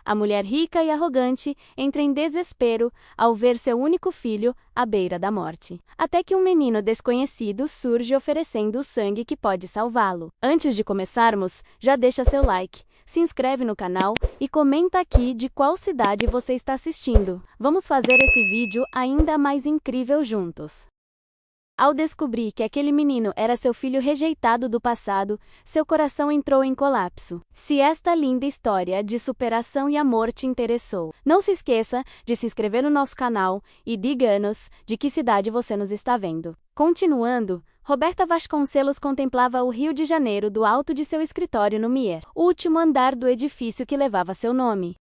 A mulher rica e arrogante entra em desespero ao ver seu único filho à beira da morte. Até que um menino desconhecido surge oferecendo o sangue que pode salvá-lo. Antes de começarmos, já deixa seu like, se inscreve no canal e comenta aqui de qual cidade você está assistindo. Vamos fazer esse vídeo ainda mais incrível juntos. Ao descobrir que aquele menino era seu filho rejeitado do passado, seu coração entrou em colapso. Se esta linda história de superação e amor te interessou, não se esqueça de se inscrever no nosso canal e diga-nos de que cidade você nos está vendo. Continuando, Roberta Vasconcelos contemplava o Rio de Janeiro do alto de seu escritório no Mier, o último andar do edifício que levava seu nome.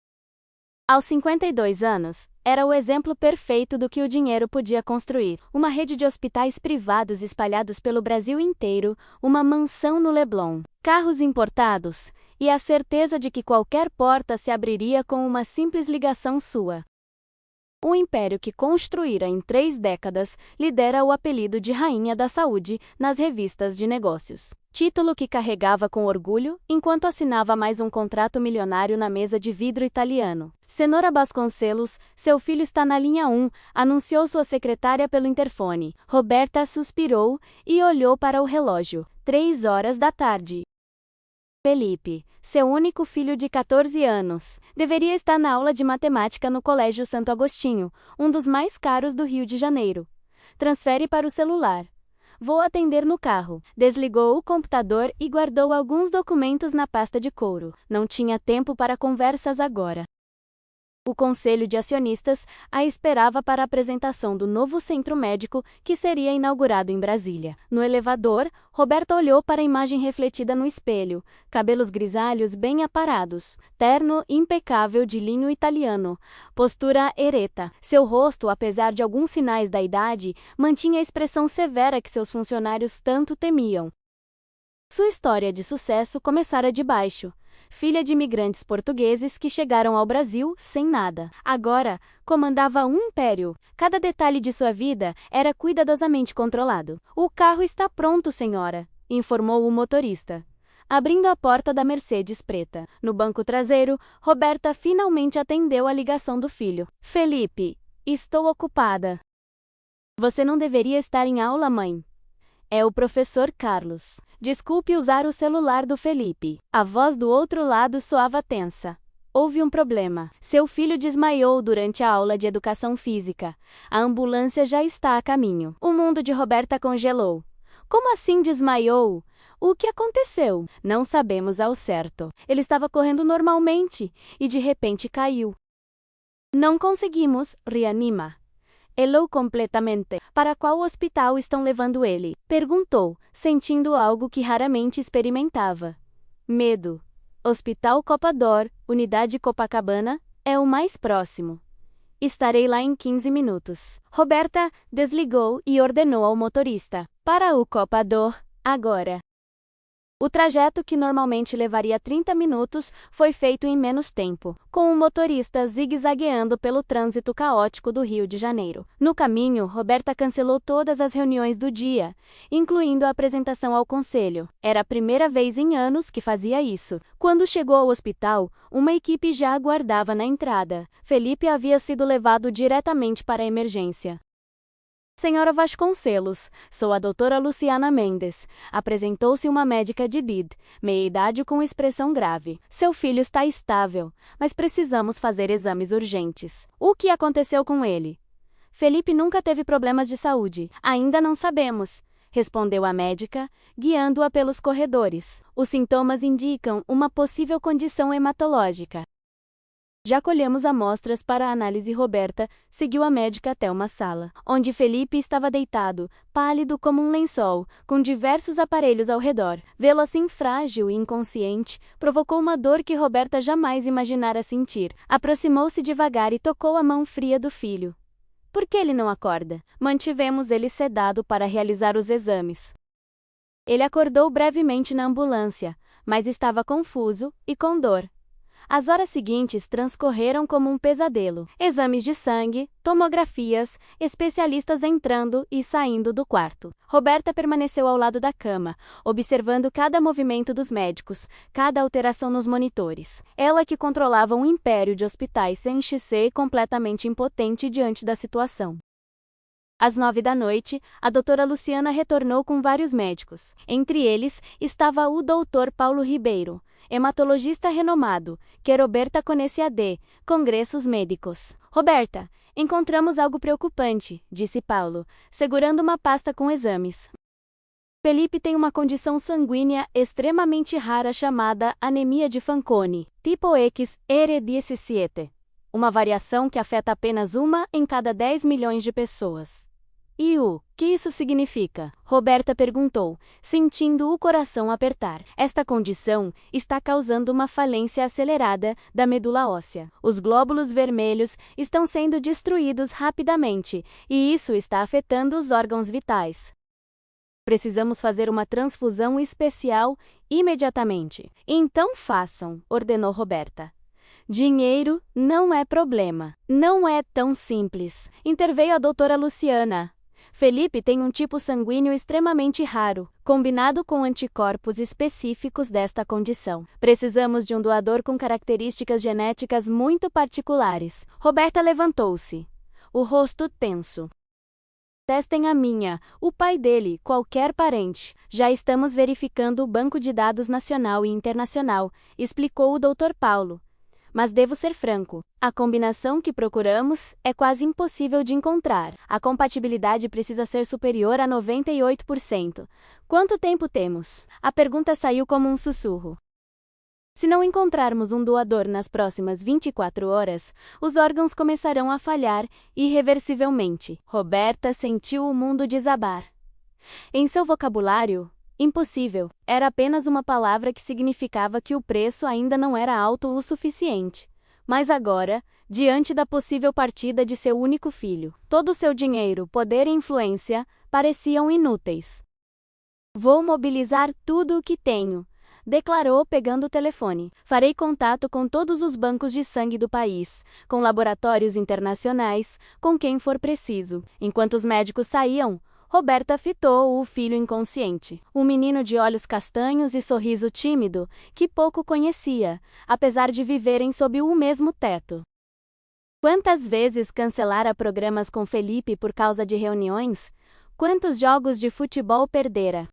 Aos 52 anos, era o exemplo perfeito do que o dinheiro podia construir. Uma rede de hospitais privados espalhados pelo Brasil inteiro, uma mansão no Leblon, carros importados e a certeza de que qualquer porta se abriria com uma simples ligação sua. O império que construíra em 3 décadas lhe dera o apelido de Rainha da Saúde nas revistas de negócios. Título que carregava com orgulho enquanto assinava mais um contrato milionário na mesa de vidro italiano. Cenoura Vasconcelos, seu filho está na linha 1, anunciou sua secretária pelo interfone. Roberta suspirou e olhou para o relógio. 3 horas da tarde. Felipe, seu único filho de 14 anos, deveria estar na aula de matemática no Colégio Santo Agostinho, um dos mais caros do Rio de Janeiro. Transfere para o celular. Vou atender no carro. Desligou o computador e guardou alguns documentos na pasta de couro. Não tinha tempo para conversas agora. O conselho de acionistas a esperava para a apresentação do novo centro médico que seria inaugurado em Brasília. No elevador, Roberta olhou para a imagem refletida no espelho, cabelos grisalhos bem aparados, terno impecável de linho italiano, postura ereta. Seu rosto, apesar de alguns sinais da idade, mantinha a expressão severa que seus funcionários tanto temiam. Sua história de sucesso começara de baixo. Filha de imigrantes portugueses que chegaram ao Brasil sem nada. Agora, comandava um império. Cada detalhe de sua vida era cuidadosamente controlado. O carro está pronto, senhora, informou o motorista, abrindo a porta da Mercedes preta. No banco traseiro, Roberta finalmente atendeu a ligação do filho. Felipe, estou ocupada. Você não deveria estar em aula, mãe. É o professor Carlos. Desculpe usar o celular do Felipe. A voz do outro lado soava tensa. Houve um problema. Seu filho desmaiou durante a aula de educação física. A ambulância já está a caminho. O mundo de Roberta congelou. Como assim desmaiou? O que aconteceu? Não sabemos ao certo. Ele estava correndo normalmente e de repente caiu. Não conseguimos, reanima. Elou completamente. Para qual hospital estão levando ele? Perguntou, sentindo algo que raramente experimentava. Medo. Hospital Copador, Unidade Copacabana, é o mais próximo. Estarei lá em 15 minutos. Roberta desligou e ordenou ao motorista. Para o Copador, agora. O trajeto, que normalmente levaria 30 minutos, foi feito em menos tempo, com o motorista zigue-zagueando pelo trânsito caótico do Rio de Janeiro. No caminho, Roberta cancelou todas as reuniões do dia, incluindo a apresentação ao conselho. Era a primeira vez em anos que fazia isso. Quando chegou ao hospital, uma equipe já aguardava na entrada. Felipe havia sido levado diretamente para a emergência. Senhora Vasconcelos, sou a doutora Luciana Mendes. Apresentou-se uma médica de DID, meia-idade com expressão grave. Seu filho está estável, mas precisamos fazer exames urgentes. O que aconteceu com ele? Felipe nunca teve problemas de saúde. Ainda não sabemos, respondeu a médica, guiando-a pelos corredores. Os sintomas indicam uma possível condição hematológica. Já colhemos amostras para a análise. Roberta seguiu a médica até uma sala, onde Felipe estava deitado, pálido como um lençol, com diversos aparelhos ao redor. Vê-lo assim frágil e inconsciente provocou uma dor que Roberta jamais imaginara sentir. Aproximou-se devagar e tocou a mão fria do filho. Por que ele não acorda? Mantivemos ele sedado para realizar os exames. Ele acordou brevemente na ambulância, mas estava confuso e com dor. As horas seguintes transcorreram como um pesadelo. Exames de sangue, tomografias, especialistas entrando e saindo do quarto. Roberta permaneceu ao lado da cama, observando cada movimento dos médicos, cada alteração nos monitores. Ela que controlava um império de hospitais sente-se completamente impotente diante da situação. Às 9 da noite, a doutora Luciana retornou com vários médicos. Entre eles estava o doutor Paulo Ribeiro, hematologista renomado, que Roberta conhecia de congressos médicos. Roberta, encontramos algo preocupante, disse Paulo, segurando uma pasta com exames. Felipe tem uma condição sanguínea extremamente rara chamada anemia de Fanconi, tipo X, ER17. Uma variação que afeta apenas 1 em cada 10 milhões de pessoas. E o que isso significa? Roberta perguntou, sentindo o coração apertar. Esta condição está causando uma falência acelerada da medula óssea. Os glóbulos vermelhos estão sendo destruídos rapidamente, e isso está afetando os órgãos vitais. Precisamos fazer uma transfusão especial imediatamente. Então façam, ordenou Roberta. Dinheiro não é problema. Não é tão simples. Interveio a doutora Luciana. Felipe tem um tipo sanguíneo extremamente raro, combinado com anticorpos específicos desta condição. Precisamos de um doador com características genéticas muito particulares. Roberta levantou-se, o rosto tenso. Testem a minha, o pai dele, qualquer parente. Já estamos verificando o banco de dados nacional e internacional, explicou o Dr. Paulo. Mas devo ser franco, a combinação que procuramos é quase impossível de encontrar. A compatibilidade precisa ser superior a 98%. Quanto tempo temos? A pergunta saiu como um sussurro. Se não encontrarmos um doador nas próximas 24 horas, os órgãos começarão a falhar irreversivelmente. Roberta sentiu o mundo desabar. Em seu vocabulário, impossível era apenas uma palavra que significava que o preço ainda não era alto o suficiente. Mas agora, diante da possível partida de seu único filho, todo o seu dinheiro, poder e influência pareciam inúteis. Vou mobilizar tudo o que tenho, declarou pegando o telefone. Farei contato com todos os bancos de sangue do país, com laboratórios internacionais, com quem for preciso. Enquanto os médicos saíam, Roberta fitou o filho inconsciente. Um menino de olhos castanhos e sorriso tímido, que pouco conhecia, apesar de viverem sob o mesmo teto. Quantas vezes cancelara programas com Felipe por causa de reuniões? Quantos jogos de futebol perdera?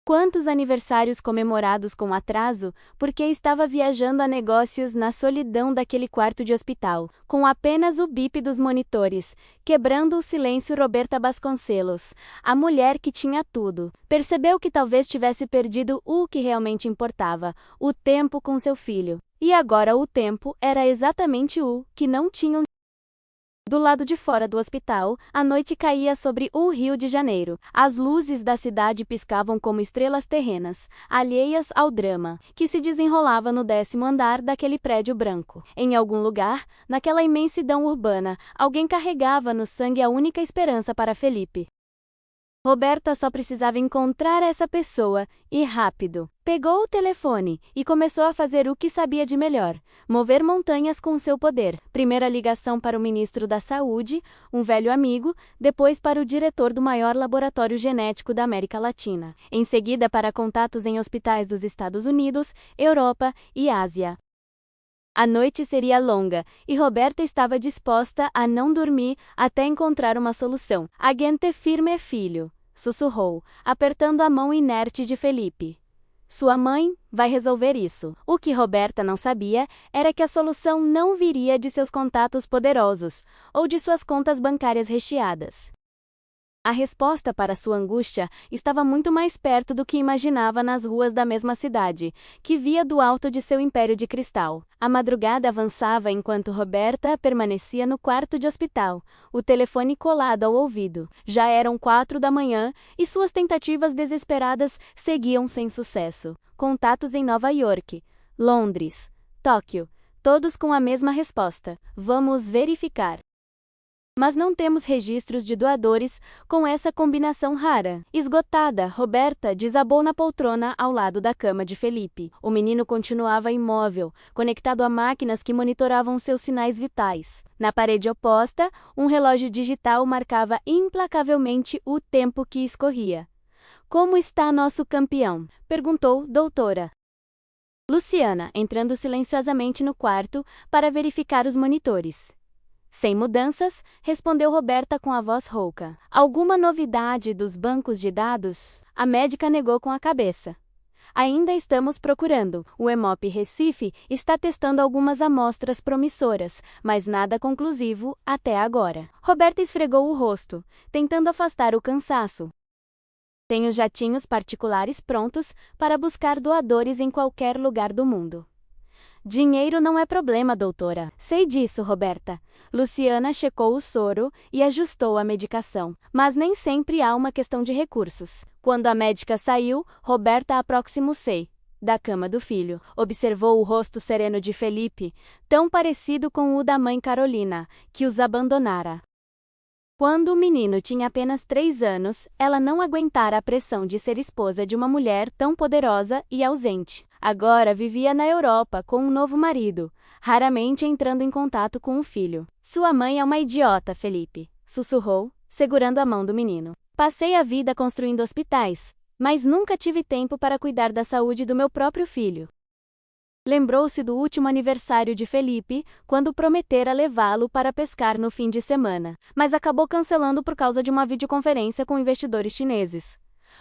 Quantos aniversários comemorados com atraso, porque estava viajando a negócios na solidão daquele quarto de hospital, com apenas o bip dos monitores, quebrando o silêncio. Roberta Vasconcelos, a mulher que tinha tudo, percebeu que talvez tivesse perdido o que realmente importava, o tempo com seu filho. E agora o tempo era exatamente o que não tinham. Do lado de fora do hospital, a noite caía sobre o Rio de Janeiro. As luzes da cidade piscavam como estrelas terrenas, alheias ao drama, que se desenrolava no 10º andar daquele prédio branco. Em algum lugar, naquela imensidão urbana, alguém carregava no sangue a única esperança para Felipe. Roberta só precisava encontrar essa pessoa, e rápido. Pegou o telefone e começou a fazer o que sabia de melhor, mover montanhas com seu poder. Primeira ligação para o ministro da Saúde, um velho amigo, depois para o diretor do maior laboratório genético da América Latina. Em seguida para contatos em hospitais dos Estados Unidos, Europa e Ásia. A noite seria longa, e Roberta estava disposta a não dormir até encontrar uma solução. Agente firme, filho, sussurrou, apertando a mão inerte de Felipe. Sua mãe vai resolver isso. O que Roberta não sabia era que a solução não viria de seus contatos poderosos, ou de suas contas bancárias recheadas. A resposta para sua angústia estava muito mais perto do que imaginava nas ruas da mesma cidade, que via do alto de seu império de cristal. A madrugada avançava enquanto Roberta permanecia no quarto de hospital, o telefone colado ao ouvido. Já eram 4 da manhã e suas tentativas desesperadas seguiam sem sucesso. Contatos em Nova York, Londres, Tóquio, todos com a mesma resposta: vamos verificar. Mas não temos registros de doadores com essa combinação rara. Esgotada, Roberta desabou na poltrona ao lado da cama de Felipe. O menino continuava imóvel, conectado a máquinas que monitoravam seus sinais vitais. Na parede oposta, um relógio digital marcava implacavelmente o tempo que escorria. Como está nosso campeão? Perguntou doutora Luciana, entrando silenciosamente no quarto para verificar os monitores. Sem mudanças, respondeu Roberta com a voz rouca. Alguma novidade dos bancos de dados? A médica negou com a cabeça. Ainda estamos procurando. O Hemop Recife está testando algumas amostras promissoras, mas nada conclusivo até agora. Roberta esfregou o rosto, tentando afastar o cansaço. Tenho jatinhos particulares prontos para buscar doadores em qualquer lugar do mundo. Dinheiro não é problema, doutora. Sei disso, Roberta. Luciana checou o soro e ajustou a medicação. Mas nem sempre há uma questão de recursos. Quando a médica saiu, Roberta aproximou-se da cama do filho. Observou o rosto sereno de Felipe, tão parecido com o da mãe Carolina, que os abandonara. Quando o menino tinha apenas 3 anos, ela não aguentara a pressão de ser esposa de uma mulher tão poderosa e ausente. Agora vivia na Europa com um novo marido, raramente entrando em contato com o filho. Sua mãe é uma idiota, Felipe, sussurrou, segurando a mão do menino. Passei a vida construindo hospitais, mas nunca tive tempo para cuidar da saúde do meu próprio filho. Lembrou-se do último aniversário de Felipe, quando prometera levá-lo para pescar no fim de semana, mas acabou cancelando por causa de uma videoconferência com investidores chineses.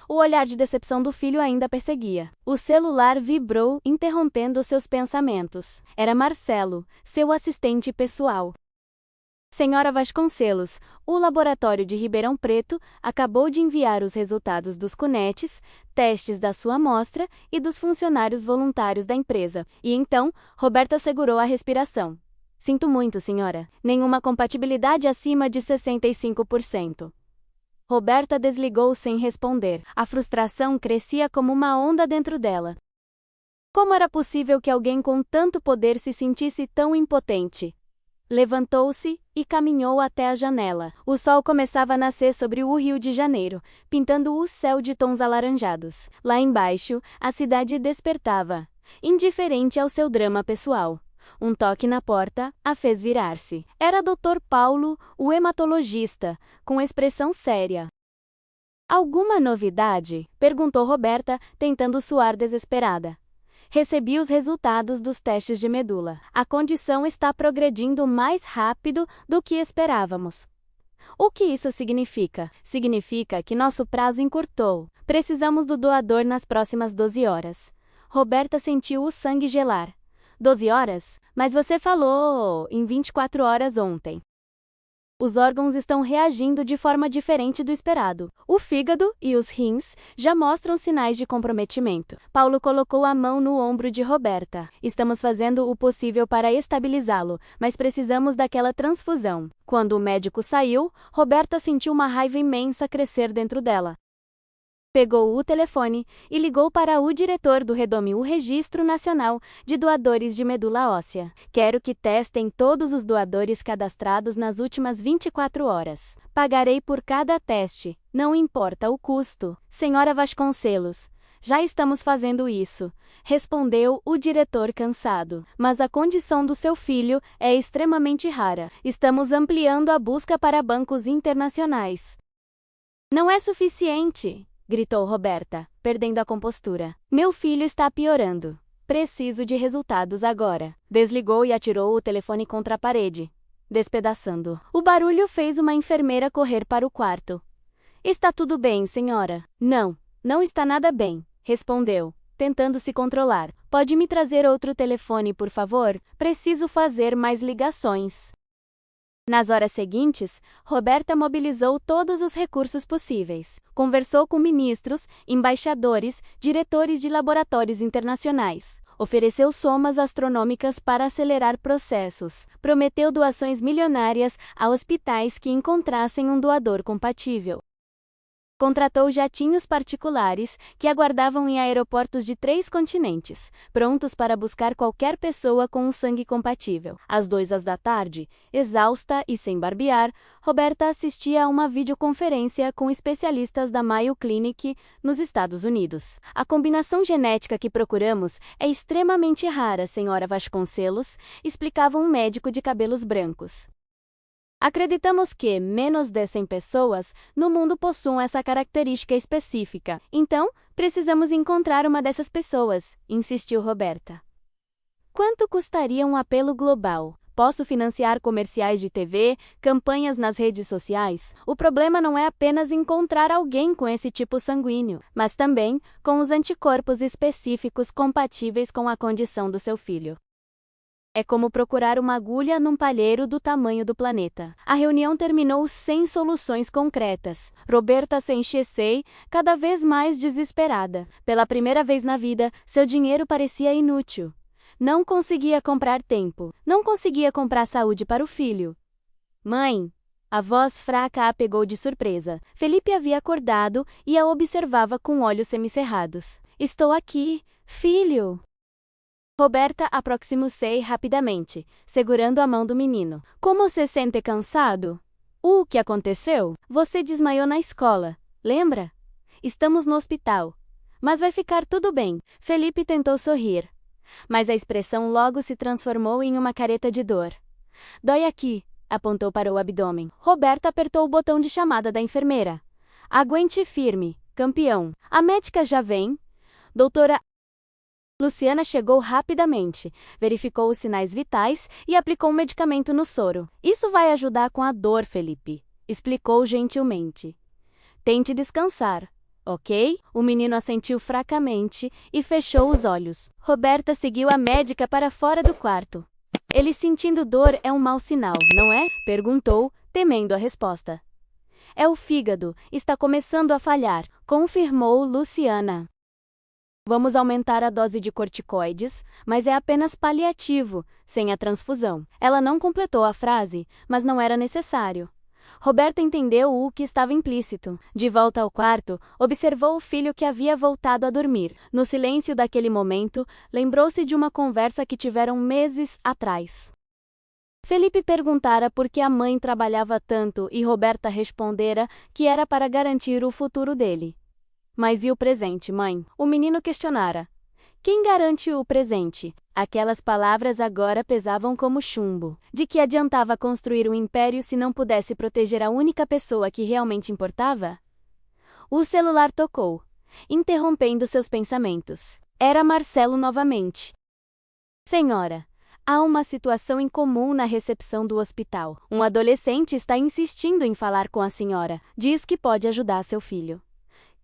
O olhar de decepção do filho ainda perseguia. O celular vibrou, interrompendo seus pensamentos. Era Marcelo, seu assistente pessoal. Senhora Vasconcelos, o laboratório de Ribeirão Preto acabou de enviar os resultados dos cunetes, testes da sua amostra e dos funcionários voluntários da empresa. E então, Roberta segurou a respiração. Sinto muito, senhora. Nenhuma compatibilidade acima de 65%. Roberta desligou sem responder. A frustração crescia como uma onda dentro dela. Como era possível que alguém com tanto poder se sentisse tão impotente? Levantou-se e caminhou até a janela. O sol começava a nascer sobre o Rio de Janeiro, pintando o céu de tons alaranjados. Lá embaixo, a cidade despertava, indiferente ao seu drama pessoal. Um toque na porta a fez virar-se. Era Dr. Paulo, o hematologista, com expressão séria. Alguma novidade? Perguntou Roberta, tentando soar desesperada. Recebi os resultados dos testes de medula. A condição está progredindo mais rápido do que esperávamos. O que isso significa? Significa que nosso prazo encurtou. Precisamos do doador nas próximas 12 horas. Roberta sentiu o sangue gelar. 12 horas? Mas você falou em 24 horas ontem. Os órgãos estão reagindo de forma diferente do esperado. O fígado e os rins já mostram sinais de comprometimento. Paulo colocou a mão no ombro de Roberta. Estamos fazendo o possível para estabilizá-lo, mas precisamos daquela transfusão. Quando o médico saiu, Roberta sentiu uma raiva imensa crescer dentro dela. Pegou o telefone e ligou para o diretor do Redome, o Registro Nacional de Doadores de Medula Óssea. Quero que testem todos os doadores cadastrados nas últimas 24 horas. Pagarei por cada teste, não importa o custo. Senhora Vasconcelos, já estamos fazendo isso, respondeu o diretor cansado. Mas a condição do seu filho é extremamente rara. Estamos ampliando a busca para bancos internacionais. Não é suficiente, gritou Roberta, perdendo a compostura. Meu filho está piorando. Preciso de resultados agora. Desligou e atirou o telefone contra a parede, despedaçando. O barulho fez uma enfermeira correr para o quarto. Está tudo bem, senhora? Não, não está nada bem, respondeu, tentando se controlar. Pode me trazer outro telefone, por favor? Preciso fazer mais ligações. Nas horas seguintes, Roberta mobilizou todos os recursos possíveis. Conversou com ministros, embaixadores, diretores de laboratórios internacionais. Ofereceu somas astronômicas para acelerar processos. Prometeu doações milionárias a hospitais que encontrassem um doador compatível. Contratou jatinhos particulares que aguardavam em aeroportos de 3 continentes, prontos para buscar qualquer pessoa com um sangue compatível. Às 2 da tarde, exausta e sem barbear, Roberta assistia a uma videoconferência com especialistas da Mayo Clinic, nos Estados Unidos. A combinação genética que procuramos é extremamente rara, senhora Vasconcelos, explicava um médico de cabelos brancos. Acreditamos que menos de 100 pessoas no mundo possuem essa característica específica. Então, precisamos encontrar uma dessas pessoas, insistiu Roberta. Quanto custaria um apelo global? Posso financiar comerciais de TV, campanhas nas redes sociais? O problema não é apenas encontrar alguém com esse tipo sanguíneo, mas também com os anticorpos específicos compatíveis com a condição do seu filho. É como procurar uma agulha num palheiro do tamanho do planeta. A reunião terminou sem soluções concretas. Roberta se encheu, cada vez mais desesperada. Pela primeira vez na vida, seu dinheiro parecia inútil. Não conseguia comprar tempo. Não conseguia comprar saúde para o filho. Mãe! A voz fraca a pegou de surpresa. Felipe havia acordado e a observava com olhos semicerrados. Estou aqui, filho! Roberta aproximou-se rapidamente, segurando a mão do menino. Como se sente cansado? O que aconteceu? Você desmaiou na escola, lembra? Estamos no hospital. Mas vai ficar tudo bem. Felipe tentou sorrir. Mas a expressão logo se transformou em uma careta de dor. Dói aqui, apontou para o abdômen. Roberta apertou o botão de chamada da enfermeira. Aguente firme, campeão. A médica já vem. Doutora Luciana chegou rapidamente, verificou os sinais vitais e aplicou um medicamento no soro. Isso vai ajudar com a dor, Felipe, explicou gentilmente. Tente descansar, ok? O menino assentiu fracamente e fechou os olhos. Roberta seguiu a médica para fora do quarto. Ele sentindo dor é um mau sinal, não é? Perguntou, temendo a resposta. É o fígado, está começando a falhar, confirmou Luciana. Vamos aumentar a dose de corticoides, mas é apenas paliativo, sem a transfusão. Ela não completou a frase, mas não era necessário. Roberta entendeu o que estava implícito. De volta ao quarto, observou o filho que havia voltado a dormir. No silêncio daquele momento, lembrou-se de uma conversa que tiveram meses atrás. Felipe perguntara por que a mãe trabalhava tanto e Roberta respondera que era para garantir o futuro dele. Mas e o presente, mãe? O menino questionara. Quem garante o presente? Aquelas palavras agora pesavam como chumbo. De que adiantava construir um império se não pudesse proteger a única pessoa que realmente importava? O celular tocou, interrompendo seus pensamentos. Era Marcelo novamente. Senhora, há uma situação incomum na recepção do hospital. Um adolescente está insistindo em falar com a senhora. Diz que pode ajudar seu filho.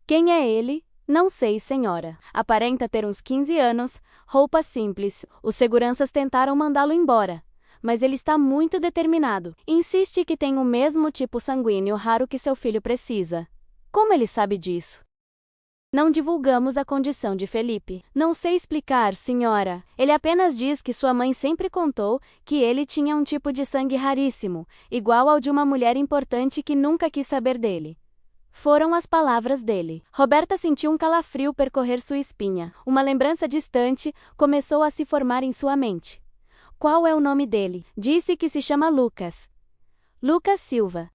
Quem é ele? Não sei, senhora. Aparenta ter uns 15 anos, roupa simples. Os seguranças tentaram mandá-lo embora, mas ele está muito determinado. Insiste que tem o mesmo tipo sanguíneo raro que seu filho precisa. Como ele sabe disso? Não divulgamos a condição de Felipe. Não sei explicar, senhora. Ele apenas diz que sua mãe sempre contou que ele tinha um tipo de sangue raríssimo, igual ao de uma mulher importante que nunca quis saber dele. Foram as palavras dele. Roberta sentiu um calafrio percorrer sua espinha. Uma lembrança distante começou a se formar em sua mente. Qual é o nome dele? Disse que se chama Lucas. Lucas Silva.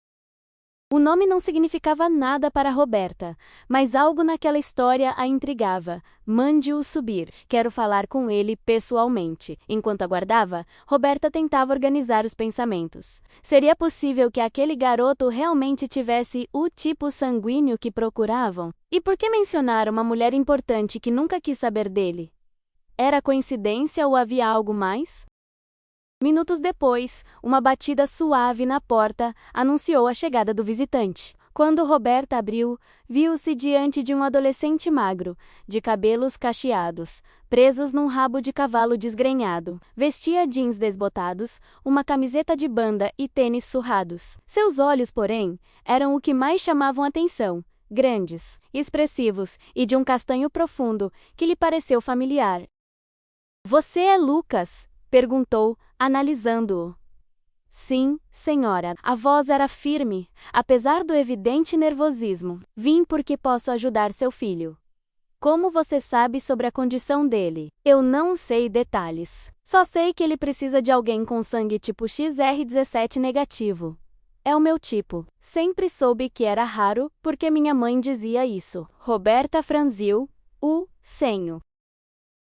O nome não significava nada para Roberta, mas algo naquela história a intrigava. Mande-o subir. Quero falar com ele pessoalmente. Enquanto aguardava, Roberta tentava organizar os pensamentos. Seria possível que aquele garoto realmente tivesse o tipo sanguíneo que procuravam? E por que mencionar uma mulher importante que nunca quis saber dele? Era coincidência ou havia algo mais? Minutos depois, uma batida suave na porta anunciou a chegada do visitante. Quando Roberta abriu, viu-se diante de um adolescente magro, de cabelos cacheados, presos num rabo de cavalo desgrenhado. Vestia jeans desbotados, uma camiseta de banda e tênis surrados. Seus olhos, porém, eram o que mais chamavam atenção, grandes, expressivos e de um castanho profundo que lhe pareceu familiar. Você é Lucas? Perguntou, analisando-o. Sim, senhora. A voz era firme, apesar do evidente nervosismo. Vim porque posso ajudar seu filho. Como você sabe sobre a condição dele? Eu não sei detalhes. Só sei que ele precisa de alguém com sangue tipo XR17 negativo. É o meu tipo. Sempre soube que era raro, porque minha mãe dizia isso. Roberta franziu o senho.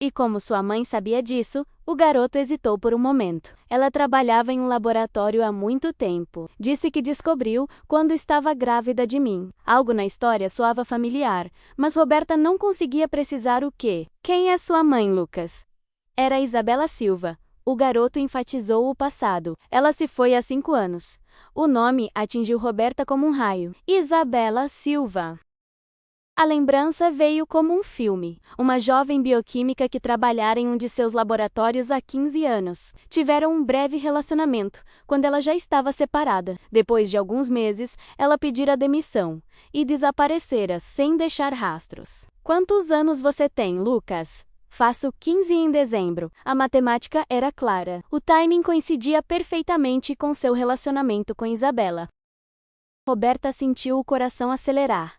E como sua mãe sabia disso, o garoto hesitou por um momento. Ela trabalhava em um laboratório há muito tempo. Disse que descobriu quando estava grávida de mim. Algo na história soava familiar, mas Roberta não conseguia precisar o quê. Quem é sua mãe, Lucas? Era Isabela Silva. O garoto enfatizou o passado. Ela se foi há 5 anos. O nome atingiu Roberta como um raio. Isabela Silva. A lembrança veio como um filme. Uma jovem bioquímica que trabalhara em um de seus laboratórios há 15 anos. Tiveram um breve relacionamento, quando ela já estava separada. Depois de alguns meses, ela pedira demissão e desaparecera sem deixar rastros. Quantos anos você tem, Lucas? Faço 15 em dezembro. A matemática era clara. O timing coincidia perfeitamente com seu relacionamento com Isabela. Roberta sentiu o coração acelerar.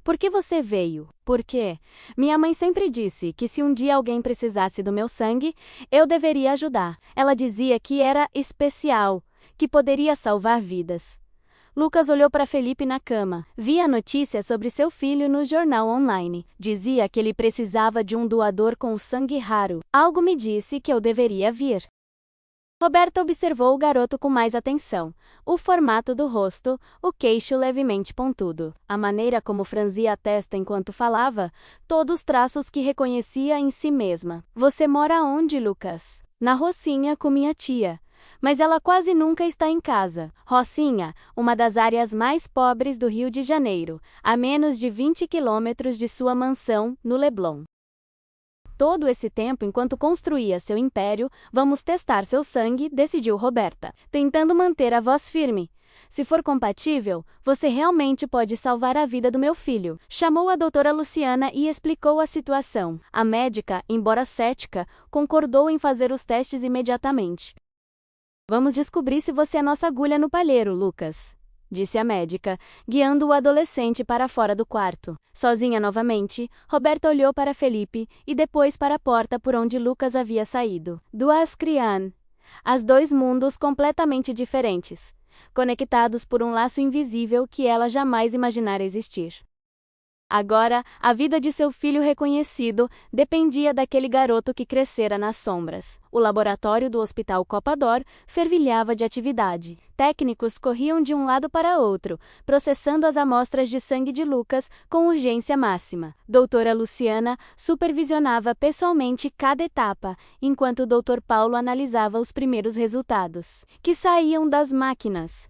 Por que você veio? Por quê? Minha mãe sempre disse que se um dia alguém precisasse do meu sangue, eu deveria ajudar. Ela dizia que era especial, que poderia salvar vidas. Lucas olhou para Felipe na cama. Via a notícia sobre seu filho no jornal online. Dizia que ele precisava de um doador com sangue raro. Algo me disse que eu deveria vir. Roberta observou o garoto com mais atenção. O formato do rosto, o queixo levemente pontudo, a maneira como franzia a testa enquanto falava, todos traços que reconhecia em si mesma. Você mora onde, Lucas? Na Rocinha com minha tia. Mas ela quase nunca está em casa. Rocinha, uma das áreas mais pobres do Rio de Janeiro, a menos de 20 quilômetros de sua mansão, no Leblon. Todo esse tempo, enquanto construía seu império, vamos testar seu sangue, decidiu Roberta, tentando manter a voz firme. Se for compatível, você realmente pode salvar a vida do meu filho. Chamou a doutora Luciana e explicou a situação. A médica, embora cética, concordou em fazer os testes imediatamente. Vamos descobrir se você é nossa agulha no palheiro, Lucas, disse a médica, guiando o adolescente para fora do quarto. Sozinha novamente, Roberta olhou para Felipe e depois para a porta por onde Lucas havia saído. Duas crianças. As 2 mundos completamente diferentes, conectados por um laço invisível que ela jamais imaginara existir. Agora, a vida de seu filho reconhecido dependia daquele garoto que crescera nas sombras. O laboratório do Hospital Copa-Dor fervilhava de atividade. Técnicos corriam de um lado para outro, processando as amostras de sangue de Lucas com urgência máxima. Doutora Luciana supervisionava pessoalmente cada etapa, enquanto o Dr. Paulo analisava os primeiros resultados, que saíam das máquinas.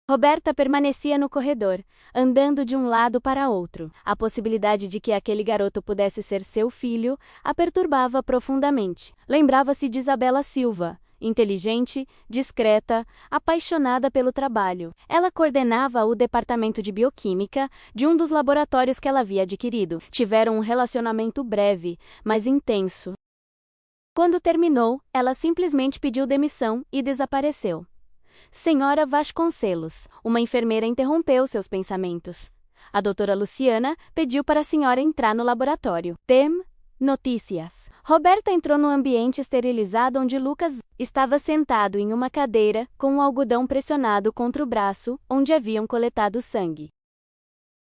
Roberta permanecia no corredor, andando de um lado para outro. A possibilidade de que aquele garoto pudesse ser seu filho a perturbava profundamente. Lembrava-se de Isabela Silva, inteligente, discreta, apaixonada pelo trabalho. Ela coordenava o departamento de bioquímica de um dos laboratórios que ela havia adquirido. Tiveram um relacionamento breve, mas intenso. Quando terminou, ela simplesmente pediu demissão e desapareceu. Senhora Vasconcelos, uma enfermeira interrompeu seus pensamentos. A doutora Luciana pediu para a senhora entrar no laboratório. Tem notícias. Roberta entrou no ambiente esterilizado onde Lucas estava sentado em uma cadeira com um algodão pressionado contra o braço, onde haviam coletado sangue.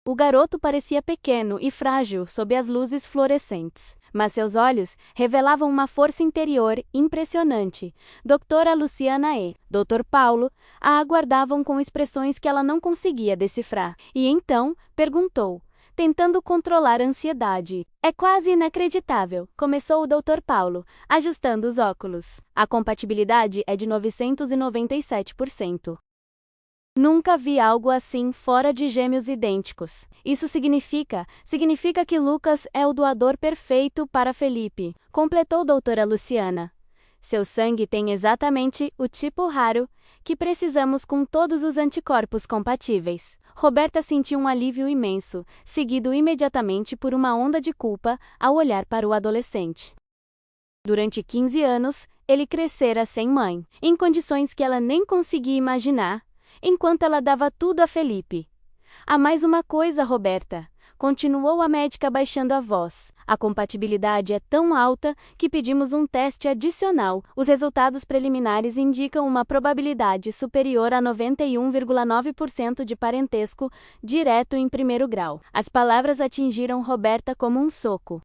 O garoto parecia pequeno e frágil sob as luzes fluorescentes, mas seus olhos revelavam uma força interior impressionante. Doutora Luciana e Dr. Paulo a aguardavam com expressões que ela não conseguia decifrar. E então perguntou, tentando controlar a ansiedade. É quase inacreditável, começou o Dr. Paulo, ajustando os óculos. A compatibilidade é de 997%. Nunca vi algo assim fora de gêmeos idênticos. Isso significa que Lucas é o doador perfeito para Felipe, completou doutora Luciana. Seu sangue tem exatamente o tipo raro que precisamos com todos os anticorpos compatíveis. Roberta sentiu um alívio imenso, seguido imediatamente por uma onda de culpa ao olhar para o adolescente. Durante 15 anos, ele crescera sem mãe, em condições que ela nem conseguia imaginar, enquanto ela dava tudo a Felipe. Há mais uma coisa, Roberta, continuou a médica baixando a voz. A compatibilidade é tão alta que pedimos um teste adicional. Os resultados preliminares indicam uma probabilidade superior a 91,9% de parentesco direto em primeiro grau. As palavras atingiram Roberta como um soco.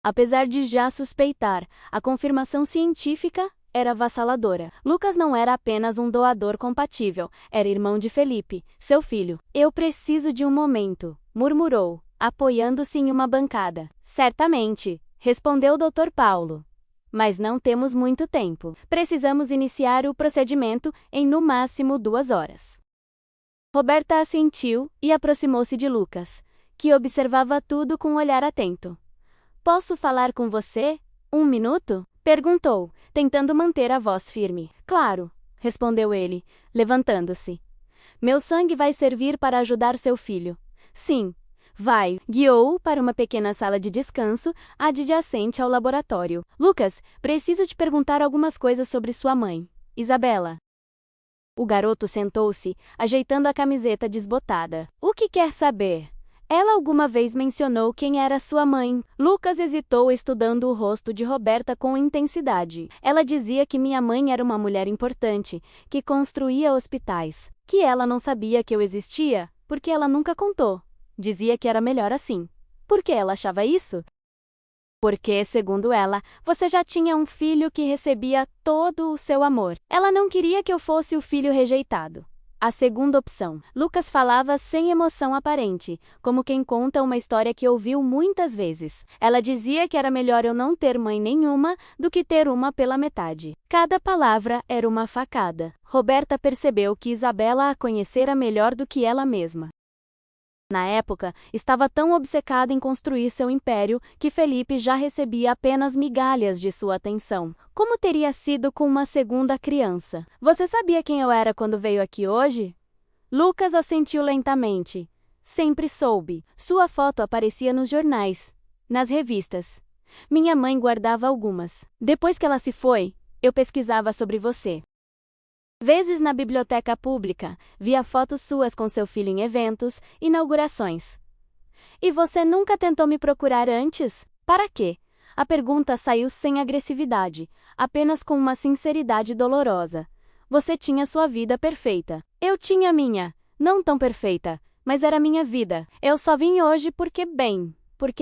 Apesar de já suspeitar, a confirmação científica era avassaladora. Lucas não era apenas um doador compatível, era irmão de Felipe, seu filho. Eu preciso de um momento, murmurou, apoiando-se em uma bancada. Certamente, respondeu o Dr. Paulo. Mas não temos muito tempo. Precisamos iniciar o procedimento em no máximo 2 horas. Roberta assentiu e aproximou-se de Lucas, que observava tudo com um olhar atento. Posso falar com você? 1 minuto? Perguntou, tentando manter a voz firme. Claro, respondeu ele, levantando-se. Meu sangue vai servir para ajudar seu filho. Sim, vai. Guiou-o para uma pequena sala de descanso, adjacente ao laboratório. Lucas, preciso te perguntar algumas coisas sobre sua mãe, Isabela. O garoto sentou-se, ajeitando a camiseta desbotada. O que quer saber? Ela alguma vez mencionou quem era sua mãe? Lucas hesitou, estudando o rosto de Roberta com intensidade. Ela dizia que minha mãe era uma mulher importante, que construía hospitais. Que ela não sabia que eu existia, porque ela nunca contou. Dizia que era melhor assim. Por que ela achava isso? Porque, segundo ela, você já tinha um filho que recebia todo o seu amor. Ela não queria que eu fosse o filho rejeitado. A segunda opção. Lucas falava sem emoção aparente, como quem conta uma história que ouviu muitas vezes. Ela dizia que era melhor eu não ter mãe nenhuma do que ter uma pela metade. Cada palavra era uma facada. Roberta percebeu que Isabela a conhecera melhor do que ela mesma. Na época, estava tão obcecada em construir seu império que Felipe já recebia apenas migalhas de sua atenção. Como teria sido com uma segunda criança? Você sabia quem eu era quando veio aqui hoje? Lucas assentiu lentamente. Sempre soube. Sua foto aparecia nos jornais, nas revistas. Minha mãe guardava algumas. Depois que ela se foi, eu pesquisava sobre você. Vezes na biblioteca pública, via fotos suas com seu filho em eventos, inaugurações. E você nunca tentou me procurar antes? Para quê? A pergunta saiu sem agressividade, apenas com uma sinceridade dolorosa. Você tinha sua vida perfeita. Eu tinha a minha, não tão perfeita, mas era minha vida. Eu só vim hoje porque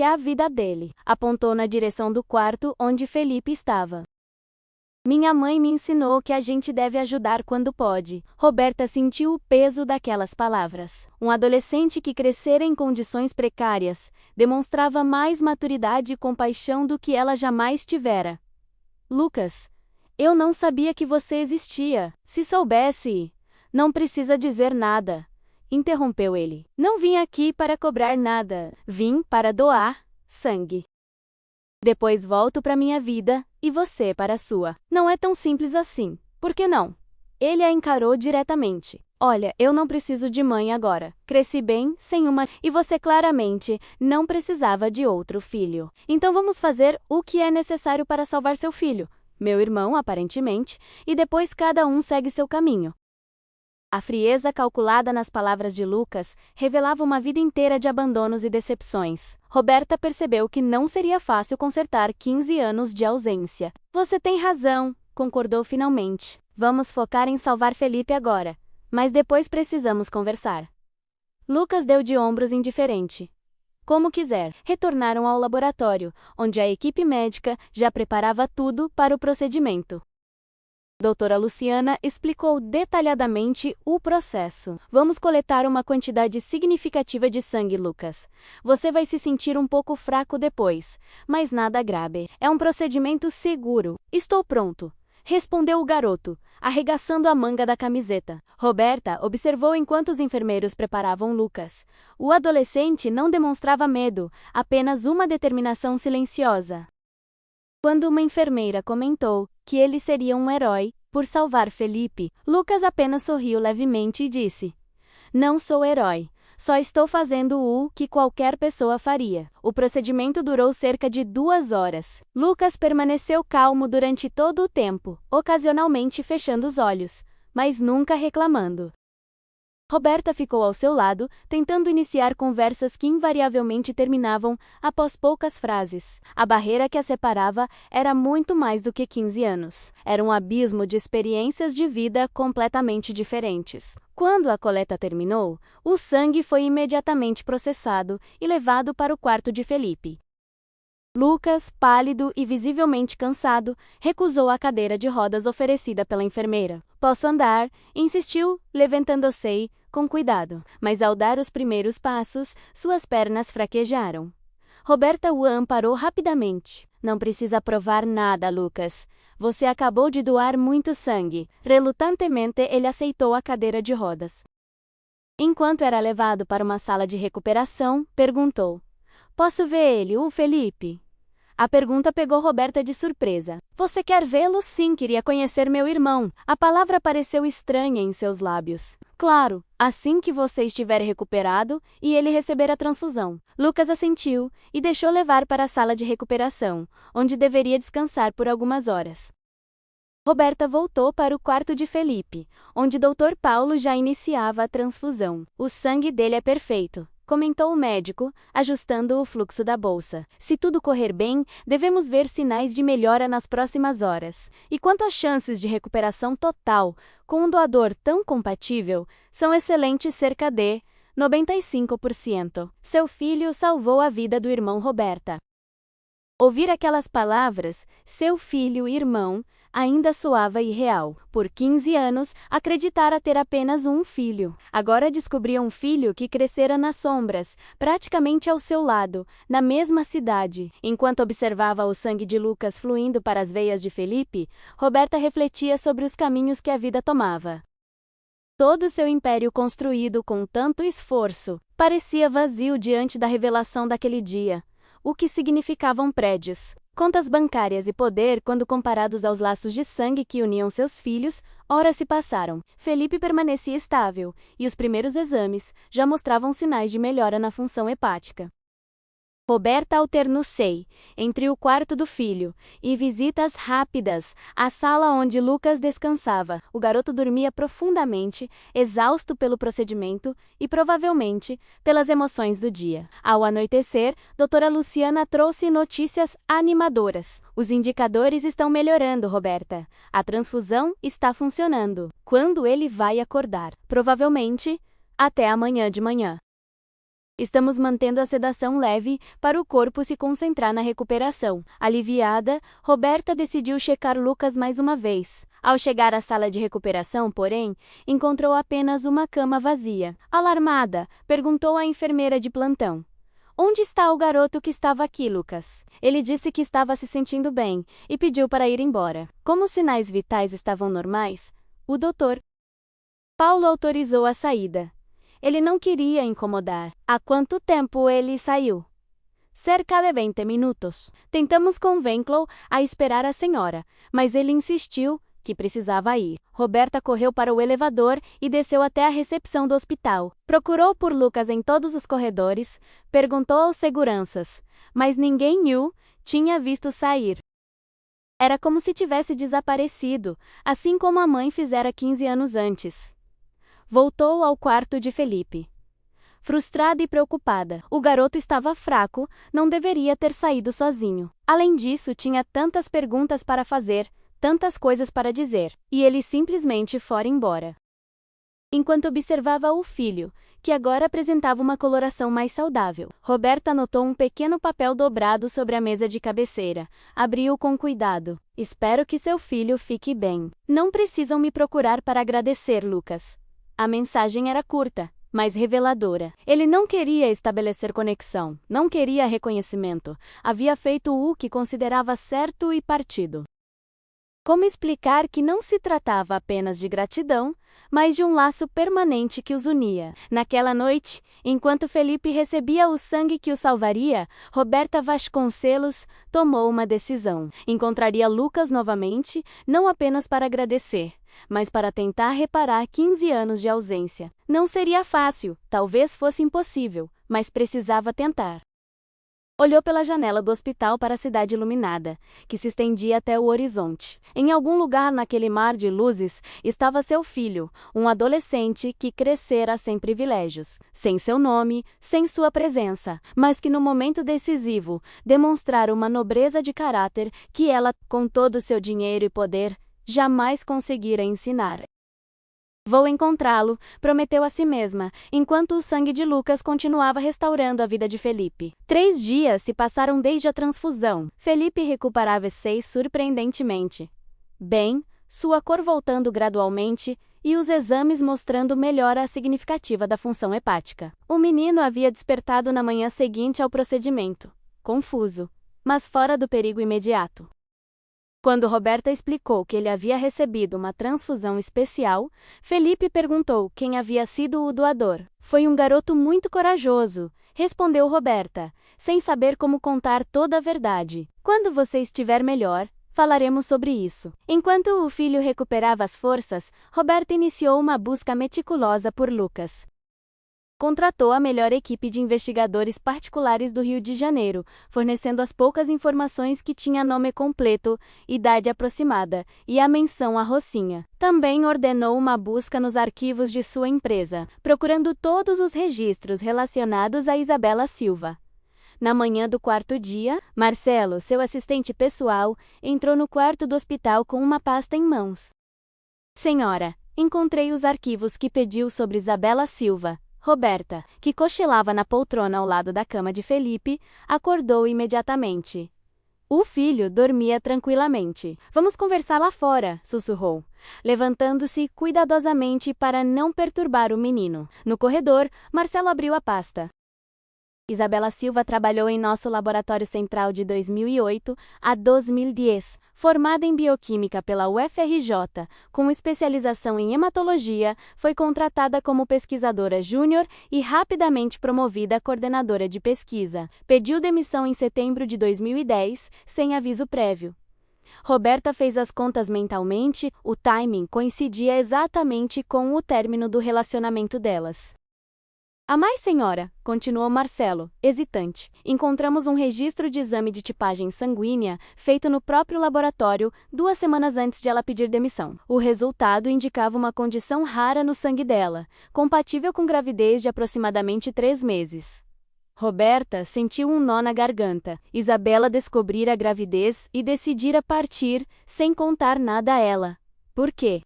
é a vida dele. Apontou na direção do quarto onde Felipe estava. Minha mãe me ensinou que a gente deve ajudar quando pode. Roberta sentiu o peso daquelas palavras. Um adolescente que crescera em condições precárias demonstrava mais maturidade e compaixão do que ela jamais tivera. Lucas, eu não sabia que você existia. Se soubesse, não precisa dizer nada. Interrompeu ele. Não vim aqui para cobrar nada. Vim para doar sangue. Depois volto para minha vida, e você para a sua. Não é tão simples assim. Por que não? Ele a encarou diretamente. Olha, eu não preciso de mãe agora. Cresci bem, sem uma, e você claramente não precisava de outro filho. Então vamos fazer o que é necessário para salvar seu filho, meu irmão, aparentemente, e depois cada um segue seu caminho. A frieza calculada nas palavras de Lucas revelava uma vida inteira de abandonos e decepções. Roberta percebeu que não seria fácil consertar 15 anos de ausência. Você tem razão, concordou finalmente. Vamos focar em salvar Felipe agora, mas depois precisamos conversar. Lucas deu de ombros indiferente. Como quiser. Retornaram ao laboratório, onde a equipe médica já preparava tudo para o procedimento. Doutora Luciana explicou detalhadamente o processo. Vamos coletar uma quantidade significativa de sangue, Lucas. Você vai se sentir um pouco fraco depois, mas nada grave. É um procedimento seguro. Estou pronto, respondeu o garoto, arregaçando a manga da camiseta. Roberta observou enquanto os enfermeiros preparavam Lucas. O adolescente não demonstrava medo, apenas uma determinação silenciosa. Quando uma enfermeira comentou que ele seria um herói por salvar Felipe, Lucas apenas sorriu levemente e disse: Não sou herói, Só estou fazendo o que qualquer pessoa faria. O procedimento durou cerca de 2 horas. Lucas permaneceu calmo durante todo o tempo, ocasionalmente fechando os olhos, mas nunca reclamando. Roberta ficou ao seu lado, tentando iniciar conversas que invariavelmente terminavam após poucas frases. A barreira que a separava era muito mais do que 15 anos. Era um abismo de experiências de vida completamente diferentes. Quando a coleta terminou, o sangue foi imediatamente processado e levado para o quarto de Felipe. Lucas, pálido e visivelmente cansado, recusou a cadeira de rodas oferecida pela enfermeira. Posso andar? Insistiu, levantando-se com cuidado. Mas ao dar os primeiros passos, suas pernas fraquejaram. Roberta o amparou rapidamente. Não precisa provar nada, Lucas. Você acabou de doar muito sangue. Relutantemente, ele aceitou a cadeira de rodas. Enquanto era levado para uma sala de recuperação, perguntou: Posso ver ele, o Felipe? A pergunta pegou Roberta de surpresa. Você quer vê-lo? Sim, queria conhecer meu irmão. A palavra pareceu estranha em seus lábios. Claro, assim que você estiver recuperado e ele receber a transfusão. Lucas assentiu e deixou levar para a sala de recuperação, onde deveria descansar por algumas horas. Roberta voltou para o quarto de Felipe, onde Dr. Paulo já iniciava a transfusão. O sangue dele é perfeito, comentou o médico, ajustando o fluxo da bolsa. Se tudo correr bem, devemos ver sinais de melhora nas próximas horas. E quanto às chances de recuperação total, com um doador tão compatível, são excelentes, cerca de 95%. Seu filho salvou a vida do irmão Roberta. Ouvir aquelas palavras, seu filho e irmão, ainda soava irreal. Por 15 anos, acreditara ter apenas um filho. Agora descobria um filho que crescera nas sombras, praticamente ao seu lado, na mesma cidade. Enquanto observava o sangue de Lucas fluindo para as veias de Felipe, Roberta refletia sobre os caminhos que a vida tomava. Todo seu império construído com tanto esforço parecia vazio diante da revelação daquele dia. O que significavam prédios, contas bancárias e poder quando comparados aos laços de sangue que uniam seus filhos. Horas se passaram. Felipe permanecia estável, e os primeiros exames já mostravam sinais de melhora na função hepática. Roberta alternou-se entre o quarto do filho e visitas rápidas à sala onde Lucas descansava. O garoto dormia profundamente, exausto pelo procedimento e provavelmente pelas emoções do dia. Ao anoitecer, doutora Luciana trouxe notícias animadoras. Os indicadores estão melhorando, Roberta. A transfusão está funcionando. Quando ele vai acordar? Provavelmente até amanhã de manhã. Estamos mantendo a sedação leve para o corpo se concentrar na recuperação. Aliviada, Roberta decidiu checar Lucas mais uma vez. Ao chegar à sala de recuperação, porém, encontrou apenas uma cama vazia. Alarmada, perguntou à enfermeira de plantão: Onde está o garoto que estava aqui, Lucas? Ele disse que estava se sentindo bem e pediu para ir embora. Como os sinais vitais estavam normais, o Dr. Paulo autorizou a saída. Ele não queria incomodar. Há quanto tempo ele saiu? Cerca de 20 minutos. Tentamos convencê-lo a esperar a senhora, mas ele insistiu que precisava ir. Roberta correu para o elevador e desceu até a recepção do hospital. Procurou por Lucas em todos os corredores, perguntou aos seguranças, mas ninguém o tinha visto sair. Era como se tivesse desaparecido, assim como a mãe fizera 15 anos antes. Voltou ao quarto de Felipe. Frustrada e preocupada, o garoto estava fraco, não deveria ter saído sozinho. Além disso, tinha tantas perguntas para fazer, tantas coisas para dizer, e ele simplesmente fora embora. Enquanto observava o filho, que agora apresentava uma coloração mais saudável, Roberta notou um pequeno papel dobrado sobre a mesa de cabeceira. Abriu com cuidado. Espero que seu filho fique bem. Não precisam me procurar para agradecer, Lucas. A mensagem era curta, mas reveladora. Ele não queria estabelecer conexão, não queria reconhecimento. Havia feito o que considerava certo e partido. Como explicar que não se tratava apenas de gratidão, mas de um laço permanente que os unia? Naquela noite, enquanto Felipe recebia o sangue que o salvaria, Roberta Vasconcelos tomou uma decisão. Encontraria Lucas novamente, não apenas para agradecer, mas para tentar reparar 15 anos de ausência. Não seria fácil, talvez fosse impossível, mas precisava tentar. Olhou pela janela do hospital para a cidade iluminada, que se estendia até o horizonte. Em algum lugar naquele mar de luzes estava seu filho, um adolescente que crescera sem privilégios, sem seu nome, sem sua presença, mas que no momento decisivo demonstrara uma nobreza de caráter que ela, com todo o seu dinheiro e poder, jamais conseguira ensinar. Vou encontrá-lo, prometeu a si mesma, enquanto o sangue de Lucas continuava restaurando a vida de Felipe. 3 dias se passaram desde a transfusão. Felipe recuperava seis surpreendentemente bem, sua cor voltando gradualmente e os exames mostrando melhora significativa da função hepática. O menino havia despertado na manhã seguinte ao procedimento, confuso, mas fora do perigo imediato. Quando Roberta explicou que ele havia recebido uma transfusão especial, Felipe perguntou quem havia sido o doador. Foi um garoto muito corajoso, respondeu Roberta, sem saber como contar toda a verdade. Quando você estiver melhor, falaremos sobre isso. Enquanto o filho recuperava as forças, Roberta iniciou uma busca meticulosa por Lucas. Contratou a melhor equipe de investigadores particulares do Rio de Janeiro, fornecendo as poucas informações que tinha nome completo, idade aproximada e a menção à Rocinha. Também ordenou uma busca nos arquivos de sua empresa, procurando todos os registros relacionados a Isabela Silva. Na manhã do 4º dia, Marcelo, seu assistente pessoal, entrou no quarto do hospital com uma pasta em mãos. Senhora, encontrei os arquivos que pediu sobre Isabela Silva. Roberta, que cochilava na poltrona ao lado da cama de Felipe, acordou imediatamente. O filho dormia tranquilamente. Vamos conversar lá fora, sussurrou, levantando-se cuidadosamente para não perturbar o menino. No corredor, Marcelo abriu a pasta. Isabela Silva trabalhou em nosso laboratório central de 2008 a 2010, formada em bioquímica pela UFRJ, com especialização em hematologia, foi contratada como pesquisadora júnior e rapidamente promovida a coordenadora de pesquisa. Pediu demissão em setembro de 2010, sem aviso prévio. Roberta fez as contas mentalmente, o timing coincidia exatamente com o término do relacionamento delas. A mais senhora, continuou Marcelo, hesitante. Encontramos um registro de exame de tipagem sanguínea feito no próprio laboratório 2 semanas antes de ela pedir demissão. O resultado indicava uma condição rara no sangue dela, compatível com gravidez de aproximadamente 3 meses. Roberta sentiu um nó na garganta. Isabela descobrira a gravidez e decidira partir, sem contar nada a ela. Por quê?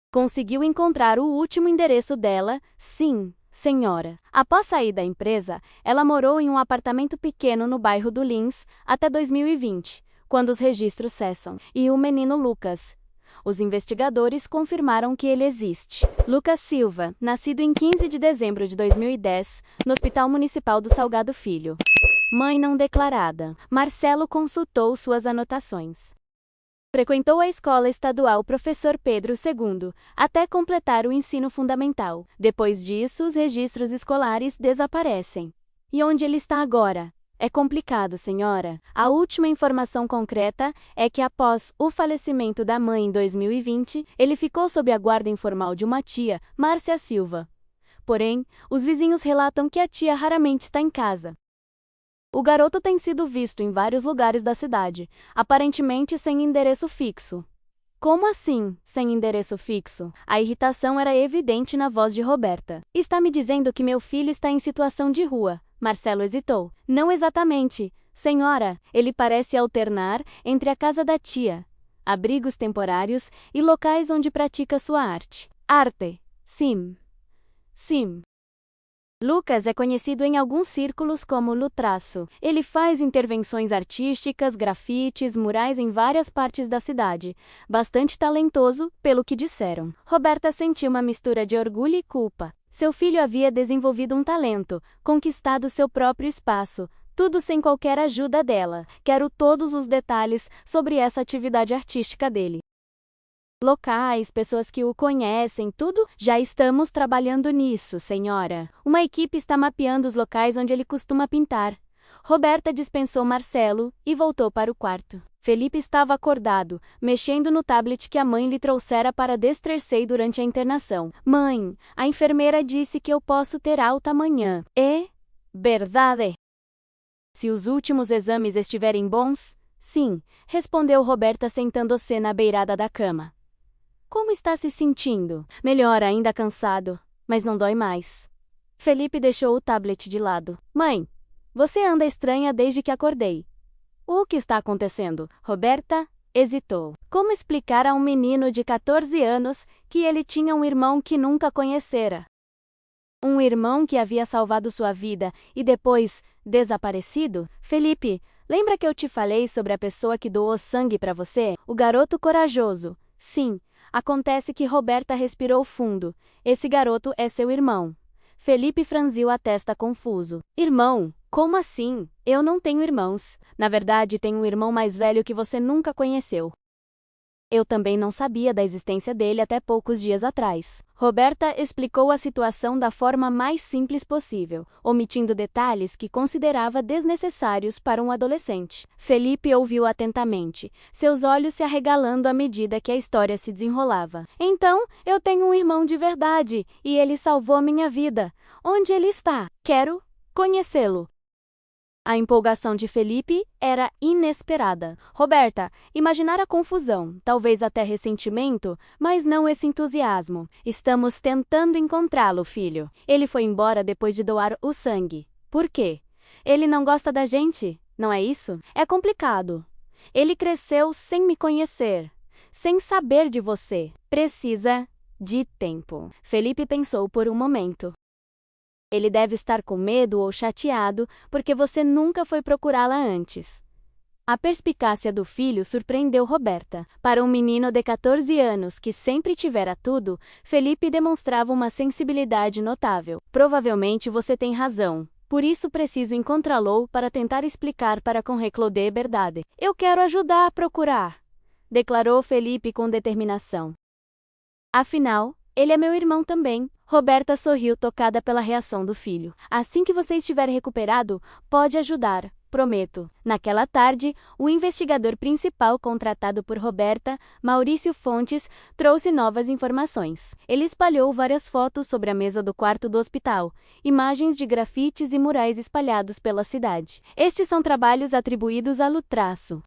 Conseguiu encontrar o último endereço dela, sim. Senhora. Após sair da empresa, ela morou em um apartamento pequeno no bairro do Lins até 2020, quando os registros cessam. E o menino Lucas. Os investigadores confirmaram que ele existe. Lucas Silva, nascido em 15 de dezembro de 2010, no Hospital Municipal do Salgado Filho. Mãe não declarada. Marcelo consultou suas anotações. Frequentou a escola estadual Professor Pedro II, até completar o ensino fundamental. Depois disso, os registros escolares desaparecem. E onde ele está agora? É complicado, senhora. A última informação concreta é que após o falecimento da mãe em 2020, ele ficou sob a guarda informal de uma tia, Márcia Silva. Porém, os vizinhos relatam que a tia raramente está em casa. O garoto tem sido visto em vários lugares da cidade, aparentemente sem endereço fixo. Como assim, sem endereço fixo? A irritação era evidente na voz de Roberta. Está me dizendo que meu filho está em situação de rua. Marcelo hesitou. Não exatamente, senhora. Ele parece alternar entre a casa da tia, abrigos temporários e locais onde pratica sua arte. Arte. Sim. Sim. Lucas é conhecido em alguns círculos como Lutraço. Ele faz intervenções artísticas, grafites, murais em várias partes da cidade. Bastante talentoso, pelo que disseram. Roberta sentiu uma mistura de orgulho e culpa. Seu filho havia desenvolvido um talento, conquistado seu próprio espaço, tudo sem qualquer ajuda dela. Quero todos os detalhes sobre essa atividade artística dele. Locais, pessoas que o conhecem, tudo? Já estamos trabalhando nisso, senhora. Uma equipe está mapeando os locais onde ele costuma pintar. Roberta dispensou Marcelo e voltou para o quarto. Felipe estava acordado, mexendo no tablet que a mãe lhe trouxera para distrair-se durante a internação. Mãe, a enfermeira disse que eu posso ter alta amanhã. É verdade? Se os últimos exames estiverem bons? Sim, respondeu Roberta sentando-se na beirada da cama. Como está se sentindo? Melhor, ainda cansado, mas não dói mais. Felipe deixou o tablet de lado. Mãe, você anda estranha desde que acordei. O que está acontecendo? Roberta hesitou. Como explicar a um menino de 14 anos que ele tinha um irmão que nunca conhecera? Um irmão que havia salvado sua vida e depois desaparecido? Felipe, lembra que eu te falei sobre a pessoa que doou sangue para você? O garoto corajoso. Sim, acontece que Roberta respirou fundo. Esse garoto é seu irmão. Felipe franziu a testa confuso. Irmão? Como assim? Eu não tenho irmãos. Na verdade, tenho um irmão mais velho que você nunca conheceu. Eu também não sabia da existência dele até poucos dias atrás. Roberta explicou a situação da forma mais simples possível, omitindo detalhes que considerava desnecessários para um adolescente. Felipe ouviu atentamente, seus olhos se arregalando à medida que a história se desenrolava. Então, eu tenho um irmão de verdade, e ele salvou minha vida. Onde ele está? Quero conhecê-lo. A empolgação de Felipe era inesperada. Roberta imaginara confusão, talvez até ressentimento, mas não esse entusiasmo. Estamos tentando encontrá-lo, filho. Ele foi embora depois de doar o sangue. Por quê? Ele não gosta da gente? Não é isso? É complicado. Ele cresceu sem me conhecer, sem saber de você. Precisa de tempo. Felipe pensou por um momento. Ele deve estar com medo ou chateado porque você nunca foi procurá-la antes. A perspicácia do filho surpreendeu Roberta. Para um menino de 14 anos que sempre tivera tudo, Felipe demonstrava uma sensibilidade notável. Provavelmente você tem razão. Por isso preciso encontrá-lo para tentar explicar para Claude verdade. Eu quero ajudar a procurar, declarou Felipe com determinação. Afinal, ele é meu irmão também. Roberta sorriu tocada pela reação do filho. Assim que você estiver recuperado, pode ajudar, prometo. Naquela tarde, o investigador principal contratado por Roberta, Maurício Fontes, trouxe novas informações. Ele espalhou várias fotos sobre a mesa do quarto do hospital, imagens de grafites e murais espalhados pela cidade. Estes são trabalhos atribuídos a Lutrasso.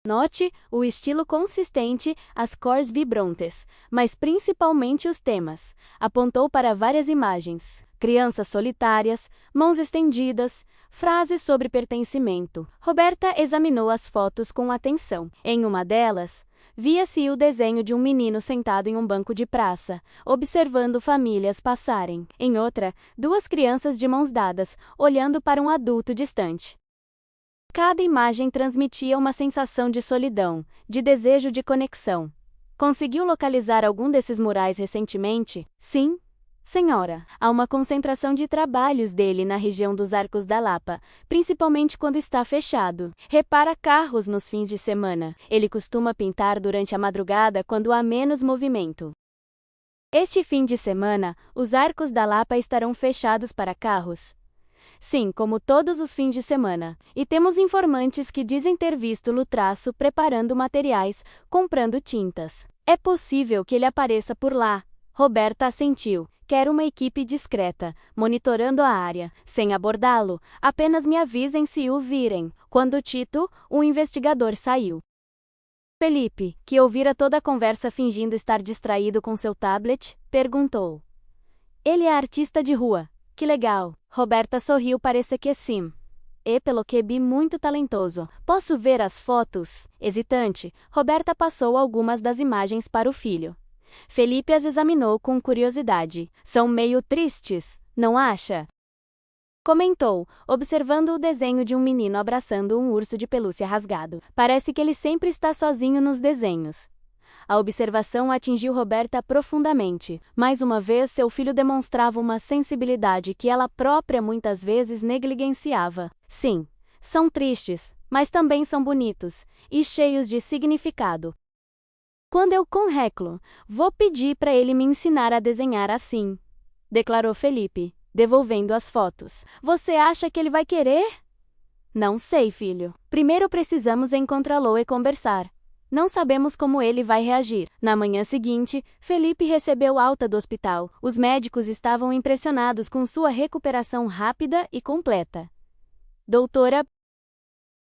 Note o estilo consistente, as cores vibrantes, mas principalmente os temas. Apontou para várias imagens. Crianças solitárias, mãos estendidas, frases sobre pertencimento. Roberta examinou as fotos com atenção. Em uma delas, via-se o desenho de um menino sentado em um banco de praça, observando famílias passarem. Em outra, duas crianças de mãos dadas, olhando para um adulto distante. Cada imagem transmitia uma sensação de solidão, de desejo de conexão. Conseguiu localizar algum desses murais recentemente? Sim, senhora. Há uma concentração de trabalhos dele na região dos Arcos da Lapa, principalmente quando está fechado. Repara carros nos fins de semana. Ele costuma pintar durante a madrugada quando há menos movimento. Este fim de semana, os Arcos da Lapa estarão fechados para carros. Sim, como todos os fins de semana. E temos informantes que dizem ter visto Lutrasso preparando materiais, comprando tintas. É possível que ele apareça por lá. Roberta assentiu. Quero uma equipe discreta, monitorando a área. Sem abordá-lo, apenas me avisem se o virem. Quando Tito, o investigador, saiu. Felipe, que ouvira toda a conversa fingindo estar distraído com seu tablet, perguntou. Ele é artista de rua. Que legal. Roberta sorriu, parece que sim. E pelo que vi, muito talentoso. Posso ver as fotos? Hesitante, Roberta passou algumas das imagens para o filho. Felipe as examinou com curiosidade. São meio tristes, não acha? Comentou, observando o desenho de um menino abraçando um urso de pelúcia rasgado. Parece que ele sempre está sozinho nos desenhos. A observação atingiu Roberta profundamente. Mais uma vez, seu filho demonstrava uma sensibilidade que ela própria muitas vezes negligenciava. Sim, são tristes, mas também são bonitos e cheios de significado. Quando eu conreclo, vou pedir para ele me ensinar a desenhar assim, declarou Felipe, devolvendo as fotos. Você acha que ele vai querer? Não sei, filho. Primeiro precisamos encontrá-lo e conversar. Não sabemos como ele vai reagir. Na manhã seguinte, Felipe recebeu alta do hospital. Os médicos estavam impressionados com sua recuperação rápida e completa. Doutora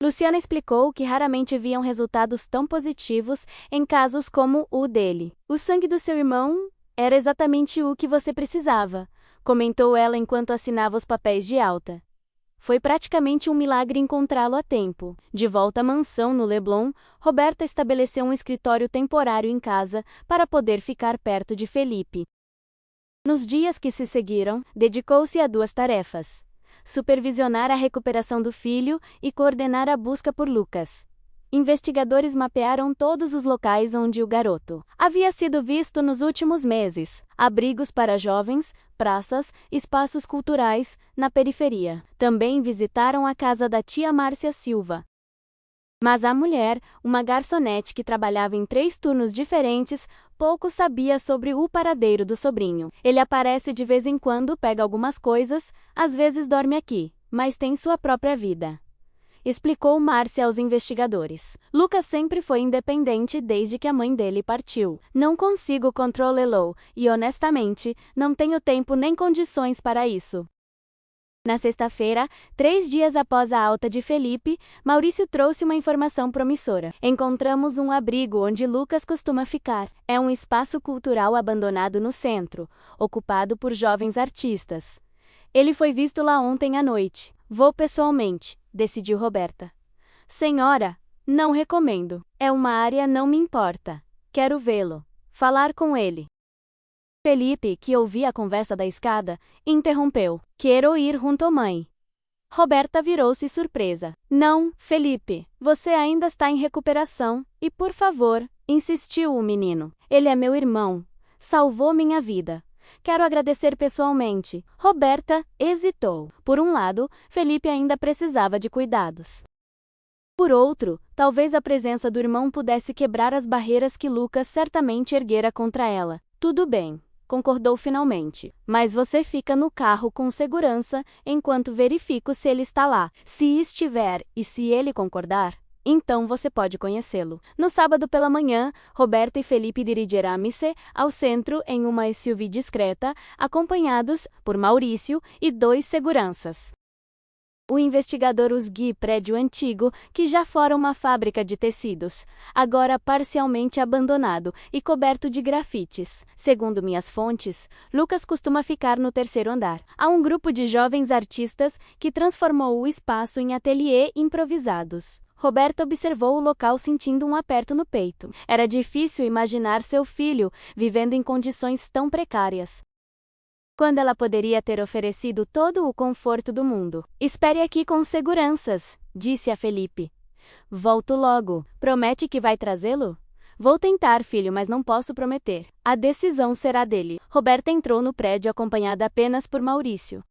Luciana explicou que raramente viam resultados tão positivos em casos como o dele. O sangue do seu irmão era exatamente o que você precisava, comentou ela enquanto assinava os papéis de alta. Foi praticamente um milagre encontrá-lo a tempo. De volta à mansão no Leblon, Roberta estabeleceu um escritório temporário em casa para poder ficar perto de Felipe. Nos dias que se seguiram, dedicou-se a duas tarefas: supervisionar a recuperação do filho e coordenar a busca por Lucas. Investigadores mapearam todos os locais onde o garoto havia sido visto nos últimos meses: abrigos para jovens, praças, espaços culturais, na periferia. Também visitaram a casa da tia Márcia Silva. Mas a mulher, uma garçonete que trabalhava em 3 turnos diferentes, pouco sabia sobre o paradeiro do sobrinho. Ele aparece de vez em quando, pega algumas coisas, às vezes dorme aqui, mas tem sua própria vida, explicou Márcia aos investigadores. Lucas sempre foi independente desde que a mãe dele partiu. Não consigo controlá-lo e, honestamente, não tenho tempo nem condições para isso. Na sexta-feira, 3 dias após a alta de Felipe, Maurício trouxe uma informação promissora. Encontramos um abrigo onde Lucas costuma ficar. É um espaço cultural abandonado no centro, ocupado por jovens artistas. Ele foi visto lá ontem à noite. Vou pessoalmente, decidiu Roberta. Senhora, não recomendo. É uma área não me importa. Quero vê-lo. Falar com ele. Felipe, que ouvia a conversa da escada, interrompeu. Quero ir junto à mãe. Roberta virou-se surpresa. Não, Felipe, você ainda está em recuperação, e por favor, insistiu o menino. Ele é meu irmão. Salvou minha vida. Quero agradecer pessoalmente. Roberta hesitou. Por um lado, Felipe ainda precisava de cuidados. Por outro, talvez a presença do irmão pudesse quebrar as barreiras que Lucas certamente erguera contra ela. Tudo bem, concordou finalmente. Mas você fica no carro com segurança enquanto verifico se ele está lá. Se estiver e se ele concordar, então você pode conhecê-lo. No sábado pela manhã, Roberta e Felipe dirigiram-se ao centro em uma SUV discreta, acompanhados por Maurício e 2 seguranças. O investigador Usgui, prédio antigo, que já fora uma fábrica de tecidos, agora parcialmente abandonado e coberto de grafites. Segundo minhas fontes, Lucas costuma ficar no 3º andar. Há um grupo de jovens artistas que transformou o espaço em ateliê improvisados. Roberta observou o local sentindo um aperto no peito. Era difícil imaginar seu filho vivendo em condições tão precárias, quando ela poderia ter oferecido todo o conforto do mundo. Espere aqui com seguranças, disse a Felipe. Volto logo. Promete que vai trazê-lo? Vou tentar, filho, mas não posso prometer. A decisão será dele. Roberta entrou no prédio acompanhada apenas por Maurício.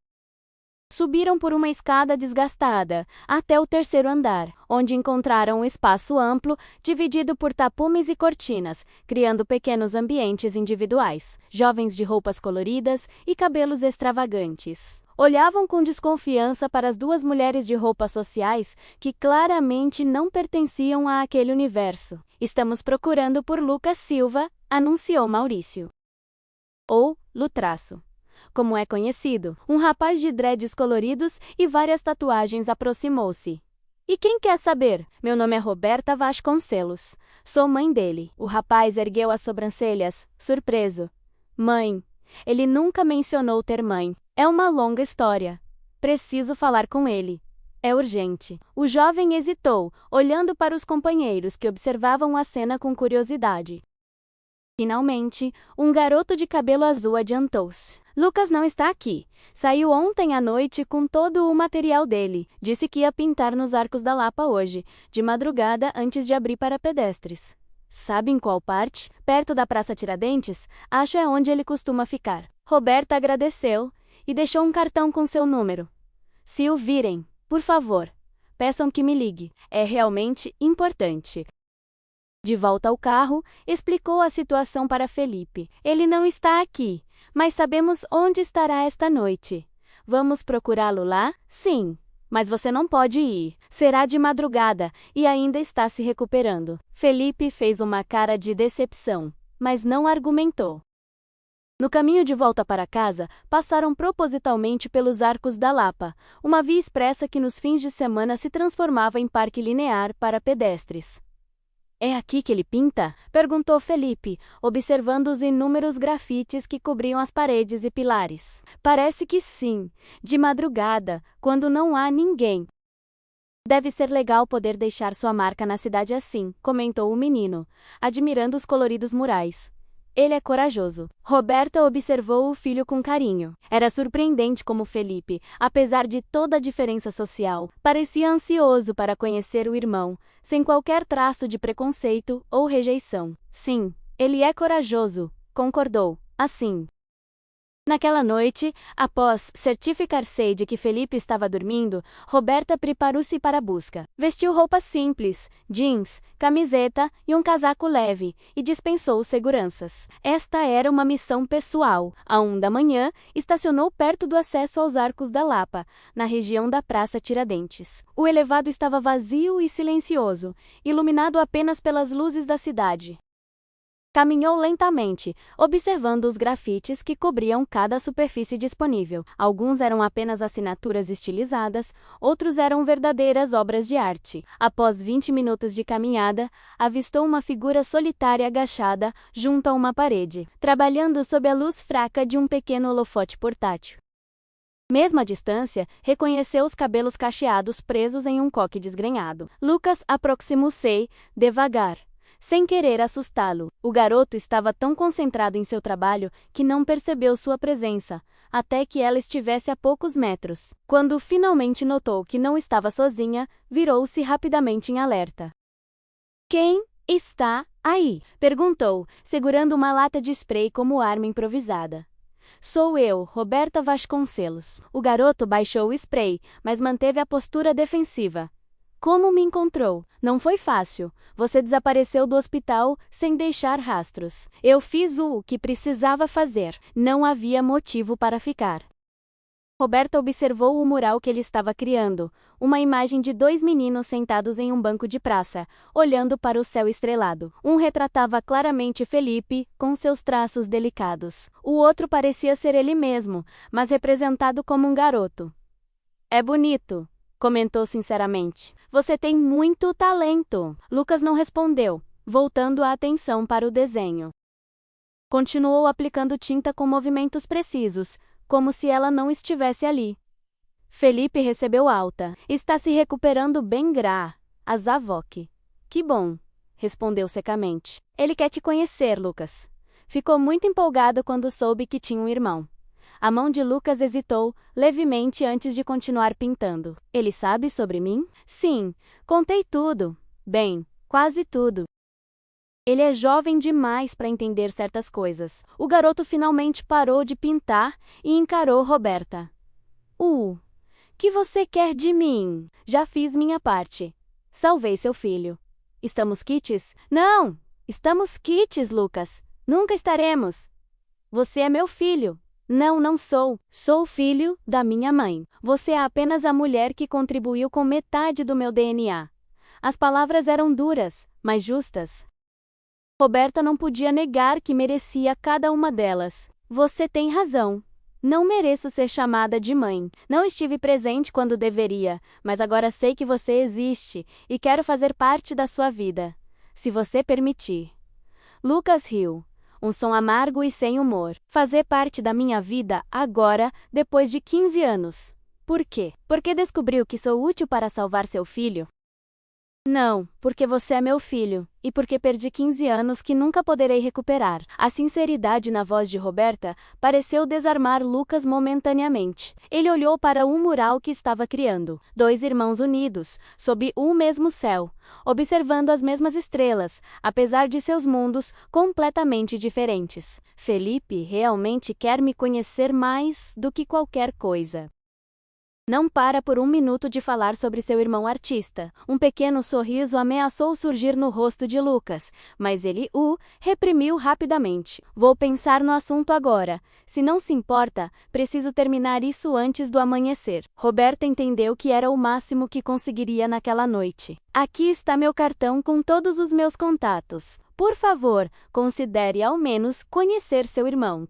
Subiram por uma escada desgastada, até o 3º andar, onde encontraram um espaço amplo, dividido por tapumes e cortinas, criando pequenos ambientes individuais. Jovens de roupas coloridas e cabelos extravagantes olhavam com desconfiança para as 2 mulheres de roupas sociais que claramente não pertenciam àquele universo. Estamos procurando por Lucas Silva, anunciou Maurício. Ou Lutraço, como é conhecido. Um rapaz de dreads coloridos e várias tatuagens aproximou-se. E quem quer saber? Meu nome é Roberta Vasconcelos. Sou mãe dele. O rapaz ergueu as sobrancelhas, surpreso. Mãe. Ele nunca mencionou ter mãe. É uma longa história. Preciso falar com ele. É urgente. O jovem hesitou, olhando para os companheiros que observavam a cena com curiosidade. Finalmente, um garoto de cabelo azul adiantou-se. Lucas não está aqui. Saiu ontem à noite com todo o material dele. Disse que ia pintar nos Arcos da Lapa hoje, de madrugada antes de abrir para pedestres. Sabe em qual parte? Perto da Praça Tiradentes? Acho é onde ele costuma ficar. Roberta agradeceu e deixou um cartão com seu número. Se o virem, por favor, peçam que me ligue. É realmente importante. De volta ao carro, explicou a situação para Felipe. Ele não está aqui, mas sabemos onde estará esta noite. Vamos procurá-lo lá? Sim. Mas você não pode ir. Será de madrugada e ainda está se recuperando. Felipe fez uma cara de decepção, mas não argumentou. No caminho de volta para casa, passaram propositalmente pelos Arcos da Lapa, uma via expressa que nos fins de semana se transformava em parque linear para pedestres. É aqui que ele pinta? Perguntou Felipe, observando os inúmeros grafites que cobriam as paredes e pilares. Parece que sim, de madrugada, quando não há ninguém. Deve ser legal poder deixar sua marca na cidade assim, comentou o menino, admirando os coloridos murais. Ele é corajoso. Roberta observou o filho com carinho. Era surpreendente como Felipe, apesar de toda a diferença social, parecia ansioso para conhecer o irmão, sem qualquer traço de preconceito ou rejeição. Sim, ele é corajoso, concordou. Assim. Naquela noite, após certificar-se de que Felipe estava dormindo, Roberta preparou-se para a busca. Vestiu roupa simples, jeans, camiseta e um casaco leve, e dispensou os seguranças. Esta era uma missão pessoal. À 1 da manhã, estacionou perto do acesso aos Arcos da Lapa, na região da Praça Tiradentes. O elevado estava vazio e silencioso, iluminado apenas pelas luzes da cidade. Caminhou lentamente, observando os grafites que cobriam cada superfície disponível. Alguns eram apenas assinaturas estilizadas, outros eram verdadeiras obras de arte. Após 20 minutos de caminhada, avistou uma figura solitária agachada junto a uma parede, trabalhando sob a luz fraca de um pequeno holofote portátil. Mesmo à distância, reconheceu os cabelos cacheados presos em um coque desgrenhado. Lucas aproximou-se devagar, sem querer assustá-lo. O garoto estava tão concentrado em seu trabalho que não percebeu sua presença, até que ela estivesse a poucos metros. Quando finalmente notou que não estava sozinha, virou-se rapidamente em alerta. "Quem está aí?" perguntou, segurando uma lata de spray como arma improvisada. "Sou eu, Roberta Vasconcelos." O garoto baixou o spray, mas manteve a postura defensiva. "Como me encontrou? Não foi fácil. Você desapareceu do hospital sem deixar rastros. Eu fiz o que precisava fazer. Não havia motivo para ficar." Roberta observou o mural que ele estava criando, uma imagem de dois meninos sentados em um banco de praça, olhando para o céu estrelado. Um retratava claramente Felipe, com seus traços delicados. O outro parecia ser ele mesmo, mas representado como um garoto. "É bonito", comentou sinceramente. "Você tem muito talento." Lucas não respondeu, voltando a atenção para o desenho. Continuou aplicando tinta com movimentos precisos, como se ela não estivesse ali. Felipe recebeu alta. "Está se recuperando bem Azavok." "Que bom", respondeu secamente. "Ele quer te conhecer, Lucas." Ficou muito empolgado quando soube que tinha um irmão. A mão de Lucas hesitou levemente antes de continuar pintando. "Ele sabe sobre mim?" "Sim, contei tudo. Bem, quase tudo." Ele é jovem demais para entender certas coisas. O garoto finalmente parou de pintar e encarou Roberta. Que você quer de mim?" "Já fiz minha parte. Salvei seu filho." "Estamos quites?" "Não! Estamos quites, Lucas. Nunca estaremos." "Você é meu filho." "Não, não sou. Sou filho da minha mãe. Você é apenas a mulher que contribuiu com metade do meu DNA." As palavras eram duras, mas justas. Roberta não podia negar que merecia cada uma delas. "Você tem razão. Não mereço ser chamada de mãe. Não estive presente quando deveria, mas agora sei que você existe e quero fazer parte da sua vida. Se você permitir." Lucas riu. Um som amargo e sem humor. "Fazer parte da minha vida agora, depois de 15 anos. Por quê? Porque descobriu que sou útil para salvar seu filho?" "Não, porque você é meu filho, e porque perdi 15 anos que nunca poderei recuperar." A sinceridade na voz de Roberta pareceu desarmar Lucas momentaneamente. Ele olhou para um mural que estava criando. Dois irmãos unidos, sob o mesmo céu, observando as mesmas estrelas, apesar de seus mundos completamente diferentes. "Felipe realmente quer me conhecer mais do que qualquer coisa." Não para por um minuto de falar sobre seu irmão artista. Um pequeno sorriso ameaçou surgir no rosto de Lucas, mas ele o reprimiu rapidamente. Vou pensar no assunto agora. Se não se importa, preciso terminar isso antes do amanhecer. Roberta entendeu que era o máximo que conseguiria naquela noite. Aqui está meu cartão com todos os meus contatos. Por favor, considere ao menos conhecer seu irmão.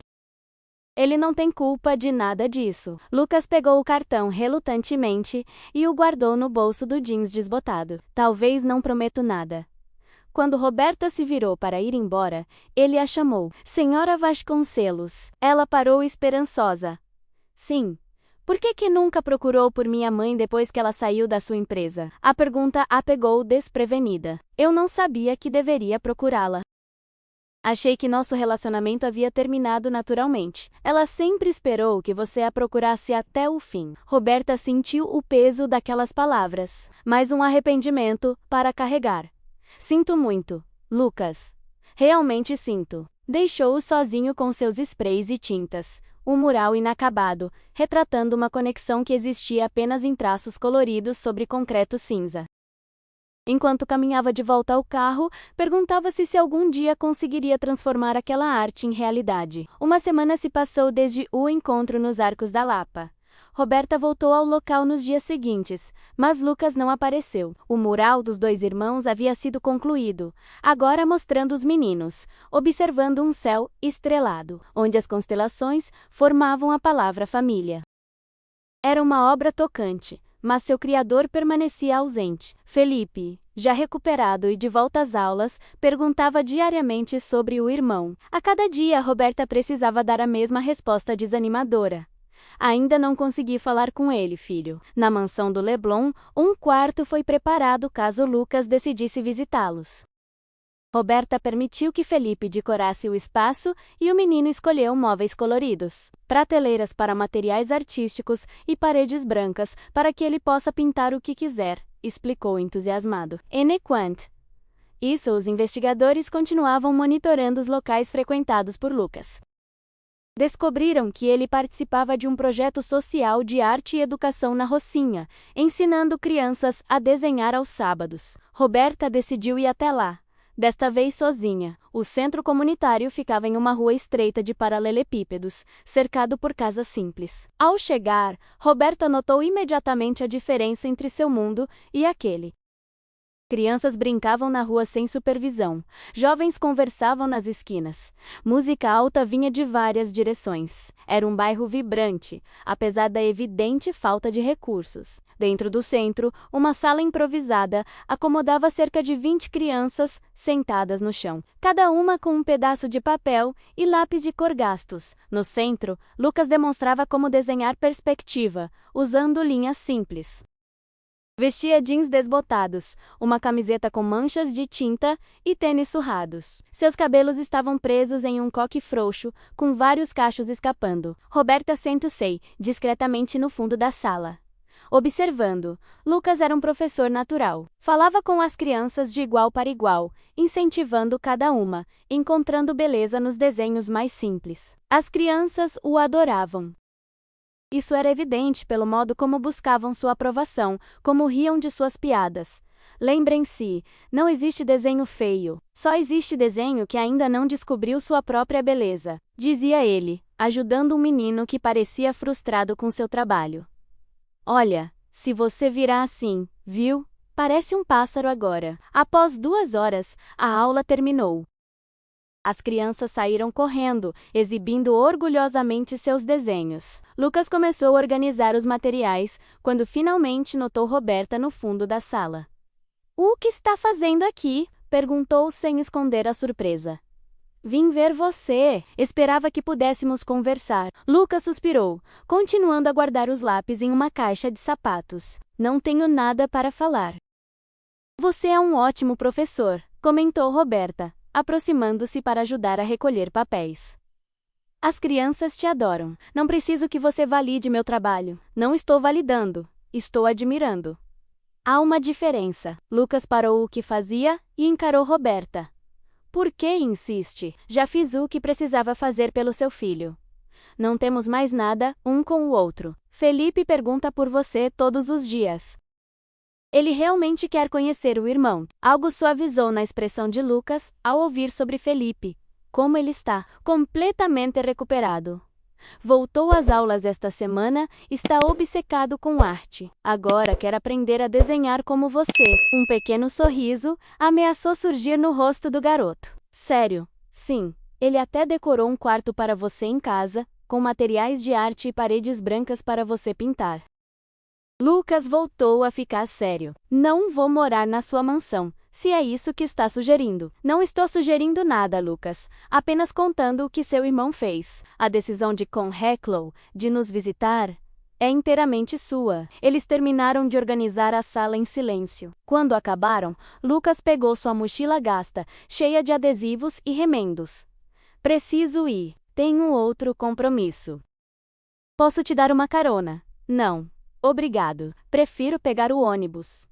Ele não tem culpa de nada disso. Lucas pegou o cartão relutantemente e o guardou no bolso do jeans desbotado. Talvez não prometo nada. Quando Roberta se virou para ir embora, ele a chamou. Senhora Vasconcelos. Ela parou esperançosa. Sim. Por que nunca procurou por minha mãe depois que ela saiu da sua empresa? A pergunta a pegou desprevenida. Eu não sabia que deveria procurá-la. Achei que nosso relacionamento havia terminado naturalmente. Ela sempre esperou que você a procurasse até o fim. Roberta sentiu o peso daquelas palavras. Mais um arrependimento para carregar. Sinto muito, Lucas. Realmente sinto. Deixou-o sozinho com seus sprays e tintas. Um mural inacabado, retratando uma conexão que existia apenas em traços coloridos sobre concreto cinza. Enquanto caminhava de volta ao carro, perguntava-se se algum dia conseguiria transformar aquela arte em realidade. Uma semana se passou desde o encontro nos Arcos da Lapa. Roberta voltou ao local nos dias seguintes, mas Lucas não apareceu. O mural dos dois irmãos havia sido concluído, agora mostrando os meninos, observando um céu estrelado, onde as constelações formavam a palavra família. Era uma obra tocante, mas seu criador permanecia ausente. Felipe, já recuperado e de volta às aulas, perguntava diariamente sobre o irmão. A cada dia, Roberta precisava dar a mesma resposta desanimadora. Ainda não consegui falar com ele, filho. Na mansão do Leblon, um quarto foi preparado caso Lucas decidisse visitá-los. Roberta permitiu que Felipe decorasse o espaço e o menino escolheu móveis coloridos, prateleiras para materiais artísticos e paredes brancas para que ele possa pintar o que quiser, explicou entusiasmado. Enquanto isso, os investigadores continuavam monitorando os locais frequentados por Lucas. Descobriram que ele participava de um projeto social de arte e educação na Rocinha, ensinando crianças a desenhar aos sábados. Roberta decidiu ir até lá. Desta vez sozinha. O centro comunitário ficava em uma rua estreita de paralelepípedos, cercado por casas simples. Ao chegar, Roberta notou imediatamente a diferença entre seu mundo e aquele. Crianças brincavam na rua sem supervisão. Jovens conversavam nas esquinas. Música alta vinha de várias direções. Era um bairro vibrante, apesar da evidente falta de recursos. Dentro do centro, uma sala improvisada acomodava cerca de 20 crianças sentadas no chão, cada uma com um pedaço de papel e lápis de cor gastos. No centro, Lucas demonstrava como desenhar perspectiva, usando linhas simples. Vestia jeans desbotados, uma camiseta com manchas de tinta e tênis surrados. Seus cabelos estavam presos em um coque frouxo, com vários cachos escapando. Roberta sentou-se discretamente no fundo da sala. Observando, Lucas era um professor natural. Falava com as crianças de igual para igual, incentivando cada uma, encontrando beleza nos desenhos mais simples. As crianças o adoravam. Isso era evidente pelo modo como buscavam sua aprovação, como riam de suas piadas. Lembrem-se, não existe desenho feio, só existe desenho que ainda não descobriu sua própria beleza, dizia ele, ajudando um menino que parecia frustrado com seu trabalho. Olha, se você virar assim, viu? Parece um pássaro agora. Após 2 horas, a aula terminou. As crianças saíram correndo, exibindo orgulhosamente seus desenhos. Lucas começou a organizar os materiais, quando finalmente notou Roberta no fundo da sala. O que está fazendo aqui? Perguntou sem esconder a surpresa. Vim ver você. Esperava que pudéssemos conversar. Lucas suspirou, continuando a guardar os lápis em uma caixa de sapatos. Não tenho nada para falar. Você é um ótimo professor, comentou Roberta, aproximando-se para ajudar a recolher papéis. As crianças te adoram. Não preciso que você valide meu trabalho. Não estou validando. Estou admirando. Há uma diferença. Lucas parou o que fazia e encarou Roberta. Por que insiste? Já fiz o que precisava fazer pelo seu filho. Não temos mais nada, um com o outro. Felipe pergunta por você todos os dias. Ele realmente quer conhecer o irmão. Algo suavizou na expressão de Lucas ao ouvir sobre Felipe. Como ele está? Completamente recuperado. Voltou às aulas esta semana, está obcecado com arte. Agora quer aprender a desenhar como você. Um pequeno sorriso ameaçou surgir no rosto do garoto. Sério? Sim. Ele até decorou um quarto para você em casa, com materiais de arte e paredes brancas para você pintar. Lucas voltou a ficar sério. Não vou morar na sua mansão, se é isso que está sugerindo. Não estou sugerindo nada, Lucas. Apenas contando o que seu irmão fez. A decisão de Con Hecklow de nos visitar é inteiramente sua. Eles terminaram de organizar a sala em silêncio. Quando acabaram, Lucas pegou sua mochila gasta, cheia de adesivos e remendos. Preciso ir. Tenho outro compromisso. Posso te dar uma carona? Não. Obrigado. Prefiro pegar o ônibus.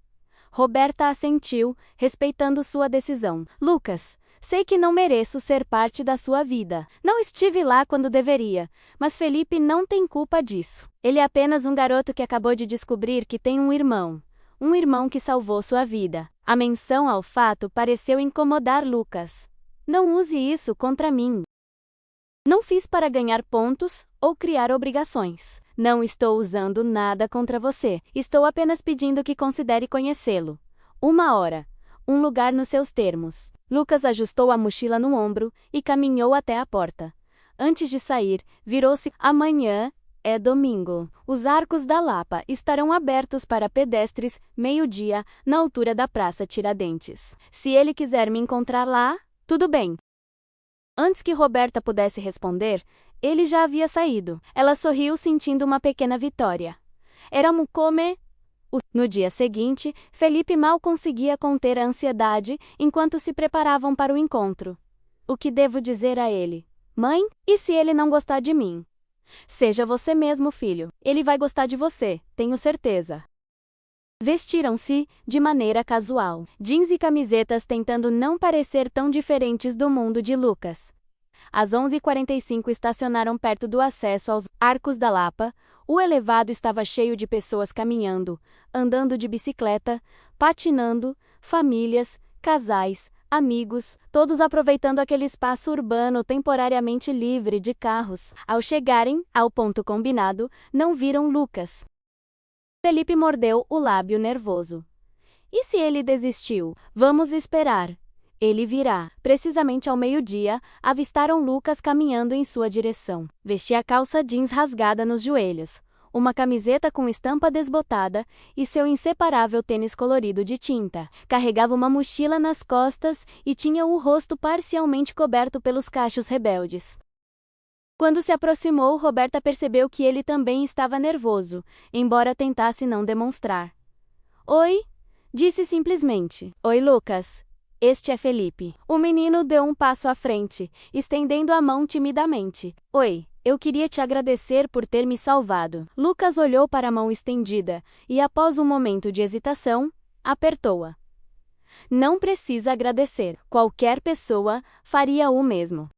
Roberta assentiu, respeitando sua decisão. Lucas, sei que não mereço ser parte da sua vida. Não estive lá quando deveria, mas Felipe não tem culpa disso. Ele é apenas um garoto que acabou de descobrir que tem um irmão. Um irmão que salvou sua vida. A menção ao fato pareceu incomodar Lucas. Não use isso contra mim. Não fiz para ganhar pontos ou criar obrigações. Não estou usando nada contra você. Estou apenas pedindo que considere conhecê-lo. 1 hora. Um lugar nos seus termos. Lucas ajustou a mochila no ombro e caminhou até a porta. Antes de sair, virou-se. Amanhã é domingo. Os Arcos da Lapa estarão abertos para pedestres, 12h, na altura da Praça Tiradentes. Se ele quiser me encontrar lá, tudo bem. Antes que Roberta pudesse responder, ele já havia saído. Ela sorriu sentindo uma pequena vitória. Éramos come. No dia seguinte, Felipe mal conseguia conter a ansiedade enquanto se preparavam para o encontro. O que devo dizer a ele? Mãe, e se ele não gostar de mim? Seja você mesmo, filho. Ele vai gostar de você, tenho certeza. Vestiram-se de maneira casual, jeans e camisetas tentando não parecer tão diferentes do mundo de Lucas. Às 11h45 estacionaram perto do acesso aos Arcos da Lapa. O elevado estava cheio de pessoas caminhando, andando de bicicleta, patinando, famílias, casais, amigos, todos aproveitando aquele espaço urbano temporariamente livre de carros. Ao chegarem ao ponto combinado, não viram Lucas. Felipe mordeu o lábio nervoso. E se ele desistiu? Vamos esperar. Ele virá. Precisamente ao 12h, avistaram Lucas caminhando em sua direção. Vestia calça jeans rasgada nos joelhos, uma camiseta com estampa desbotada e seu inseparável tênis colorido de tinta. Carregava uma mochila nas costas e tinha o rosto parcialmente coberto pelos cachos rebeldes. Quando se aproximou, Roberta percebeu que ele também estava nervoso, embora tentasse não demonstrar. Oi, disse simplesmente. Oi, Lucas. Este é Felipe. O menino deu um passo à frente, estendendo a mão timidamente. Oi, eu queria te agradecer por ter me salvado. Lucas olhou para a mão estendida e, após um momento de hesitação, apertou-a. Não precisa agradecer. Qualquer pessoa faria o mesmo.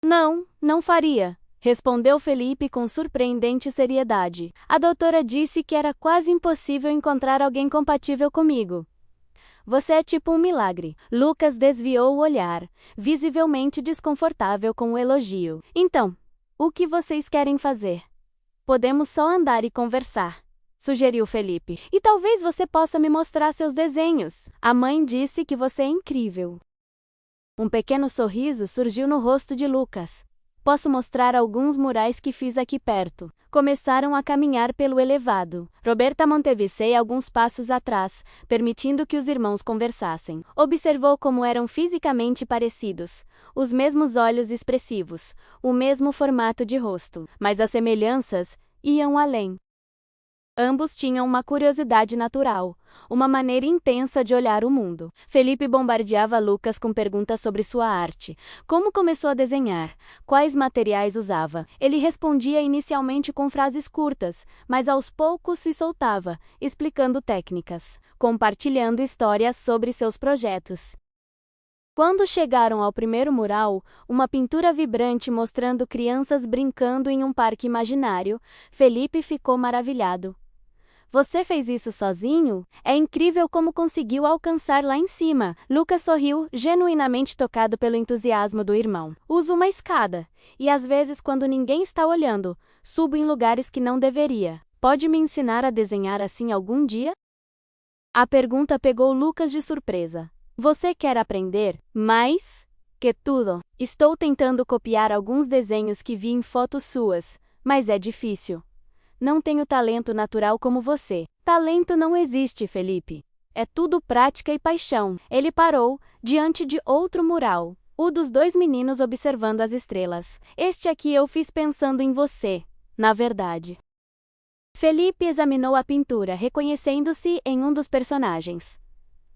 Não, não faria, respondeu Felipe com surpreendente seriedade. A doutora disse que era quase impossível encontrar alguém compatível comigo. Você é tipo um milagre. Lucas desviou o olhar, visivelmente desconfortável com o elogio. Então, o que vocês querem fazer? Podemos só andar e conversar, sugeriu Felipe. E talvez você possa me mostrar seus desenhos. A mãe disse que você é incrível. Um pequeno sorriso surgiu no rosto de Lucas. Posso mostrar alguns murais que fiz aqui perto. Começaram a caminhar pelo elevado. Roberta manteve-se alguns passos atrás, permitindo que os irmãos conversassem. Observou como eram fisicamente parecidos. Os mesmos olhos expressivos, o mesmo formato de rosto. Mas as semelhanças iam além. Ambos tinham uma curiosidade natural, uma maneira intensa de olhar o mundo. Felipe bombardeava Lucas com perguntas sobre sua arte. Como começou a desenhar? Quais materiais usava? Ele respondia inicialmente com frases curtas, mas aos poucos se soltava, explicando técnicas, compartilhando histórias sobre seus projetos. Quando chegaram ao primeiro mural, uma pintura vibrante mostrando crianças brincando em um parque imaginário, Felipe ficou maravilhado. Você fez isso sozinho? É incrível como conseguiu alcançar lá em cima. Lucas sorriu, genuinamente tocado pelo entusiasmo do irmão. Uso uma escada, e às vezes, quando ninguém está olhando, subo em lugares que não deveria. Pode me ensinar a desenhar assim algum dia? A pergunta pegou Lucas de surpresa. Você quer aprender? Mais que tudo. Estou tentando copiar alguns desenhos que vi em fotos suas, mas é difícil. Não tenho talento natural como você. Talento não existe, Felipe. É tudo prática e paixão. Ele parou, diante de outro mural, o dos dois meninos observando as estrelas. Este aqui eu fiz pensando em você, na verdade. Felipe examinou a pintura, reconhecendo-se em um dos personagens.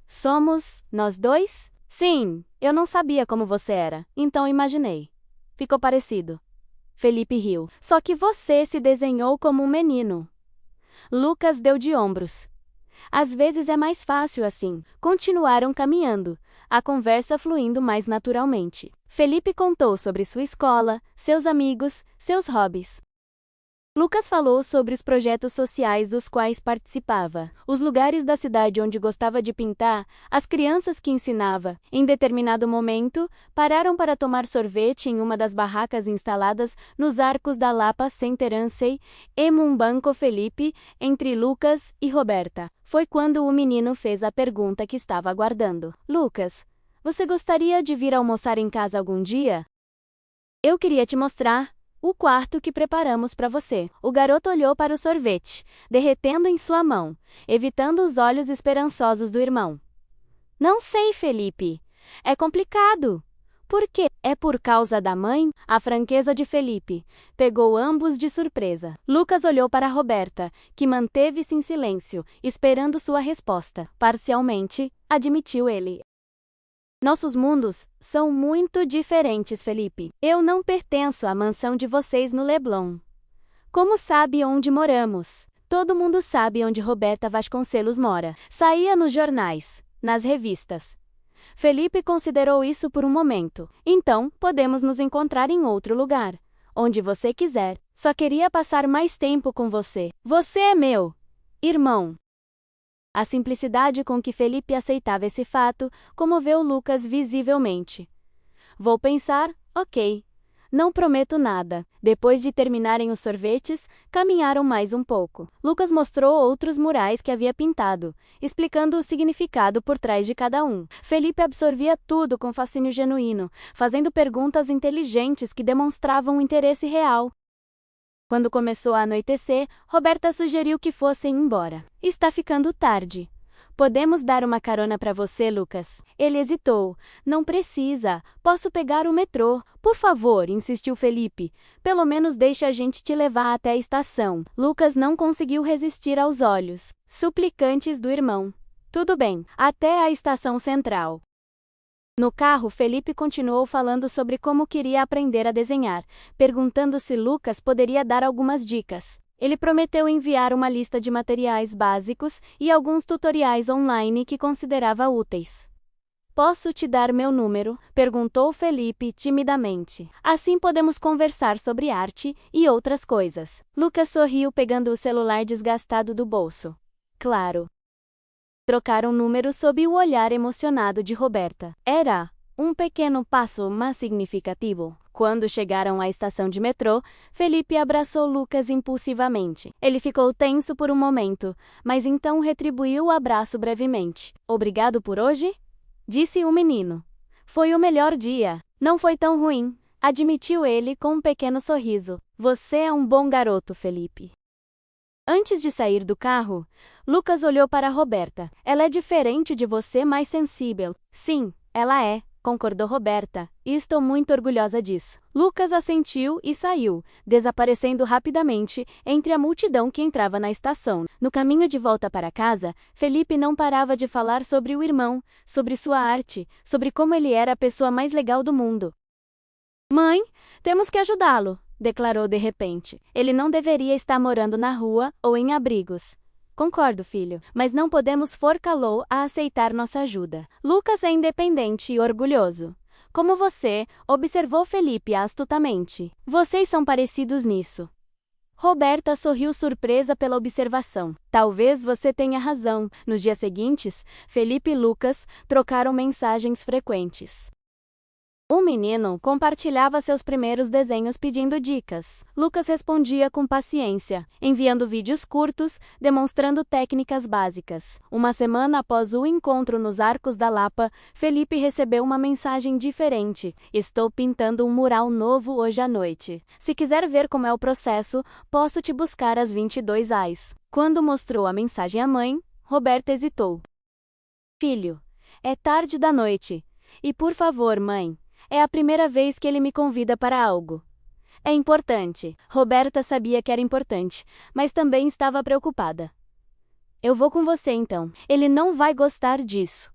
Somos nós dois? Sim, eu não sabia como você era, então imaginei. Ficou parecido. Felipe riu. Só que você se desenhou como um menino. Lucas deu de ombros. Às vezes é mais fácil assim. Continuaram caminhando, a conversa fluindo mais naturalmente. Felipe contou sobre sua escola, seus amigos, seus hobbies. Lucas falou sobre os projetos sociais dos quais participava, os lugares da cidade onde gostava de pintar, as crianças que ensinava. Em determinado momento, pararam para tomar sorvete em uma das barracas instaladas nos Arcos da Lapa Centeransei, em um banco Felipe, entre Lucas e Roberta. Foi quando o menino fez a pergunta que estava aguardando. Lucas, você gostaria de vir almoçar em casa algum dia? Eu queria te mostrar o quarto que preparamos para você. O garoto olhou para o sorvete, derretendo em sua mão, evitando os olhos esperançosos do irmão. Não sei, Felipe. É complicado. Por quê? É por causa da mãe? A franqueza de Felipe pegou ambos de surpresa. Lucas olhou para Roberta, que manteve-se em silêncio, esperando sua resposta. Parcialmente, admitiu ele. Nossos mundos são muito diferentes, Felipe. Eu não pertenço à mansão de vocês no Leblon. Como sabe onde moramos? Todo mundo sabe onde Roberta Vasconcelos mora. Saía nos jornais, nas revistas. Felipe considerou isso por um momento. Então, podemos nos encontrar em outro lugar, onde você quiser. Só queria passar mais tempo com você. Você é meu irmão. A simplicidade com que Felipe aceitava esse fato comoveu Lucas visivelmente. Vou pensar, ok. Não prometo nada. Depois de terminarem os sorvetes, caminharam mais um pouco. Lucas mostrou outros murais que havia pintado, explicando o significado por trás de cada um. Felipe absorvia tudo com fascínio genuíno, fazendo perguntas inteligentes que demonstravam um interesse real. Quando começou a anoitecer, Roberta sugeriu que fossem embora. Está ficando tarde. Podemos dar uma carona para você, Lucas? Ele hesitou. Não precisa. Posso pegar o metrô. Por favor, insistiu Felipe. Pelo menos deixe a gente te levar até a estação. Lucas não conseguiu resistir aos olhos suplicantes do irmão. Tudo bem, até a estação central. No carro, Felipe continuou falando sobre como queria aprender a desenhar, perguntando se Lucas poderia dar algumas dicas. Ele prometeu enviar uma lista de materiais básicos e alguns tutoriais online que considerava úteis. Posso te dar meu número? Perguntou Felipe timidamente. Assim podemos conversar sobre arte e outras coisas. Lucas sorriu pegando o celular desgastado do bolso. Claro. Trocaram números sob o olhar emocionado de Roberta. Era um pequeno passo, mas significativo. Quando chegaram à estação de metrô, Felipe abraçou Lucas impulsivamente. Ele ficou tenso por um momento, mas então retribuiu o abraço brevemente. Obrigado por hoje? Disse o menino. Foi o melhor dia. Não foi tão ruim, admitiu ele com um pequeno sorriso. Você é um bom garoto, Felipe. Antes de sair do carro, Lucas olhou para Roberta. Ela é diferente de você, mais sensível. Sim, ela é, concordou Roberta, e estou muito orgulhosa disso. Lucas assentiu e saiu, desaparecendo rapidamente entre a multidão que entrava na estação. No caminho de volta para casa, Felipe não parava de falar sobre o irmão, sobre sua arte, sobre como ele era a pessoa mais legal do mundo. Mãe, temos que ajudá-lo, declarou de repente. Ele não deveria estar morando na rua ou em abrigos. Concordo, filho, mas não podemos forçá-lo a aceitar nossa ajuda. Lucas é independente e orgulhoso. Como você, observou Felipe astutamente. Vocês são parecidos nisso. Roberta sorriu surpresa pela observação. Talvez você tenha razão. Nos dias seguintes, Felipe e Lucas trocaram mensagens frequentes. O menino compartilhava seus primeiros desenhos pedindo dicas. Lucas respondia com paciência, enviando vídeos curtos, demonstrando técnicas básicas. Uma semana após o encontro nos Arcos da Lapa, Felipe recebeu uma mensagem diferente. Estou pintando um mural novo hoje à noite. Se quiser ver como é o processo, posso te buscar às 22 horas. Quando mostrou a mensagem à mãe, Roberta hesitou. Filho, é tarde da noite. E por favor, mãe. É a primeira vez que ele me convida para algo. É importante. Roberta sabia que era importante, mas também estava preocupada. Eu vou com você então. Ele não vai gostar disso.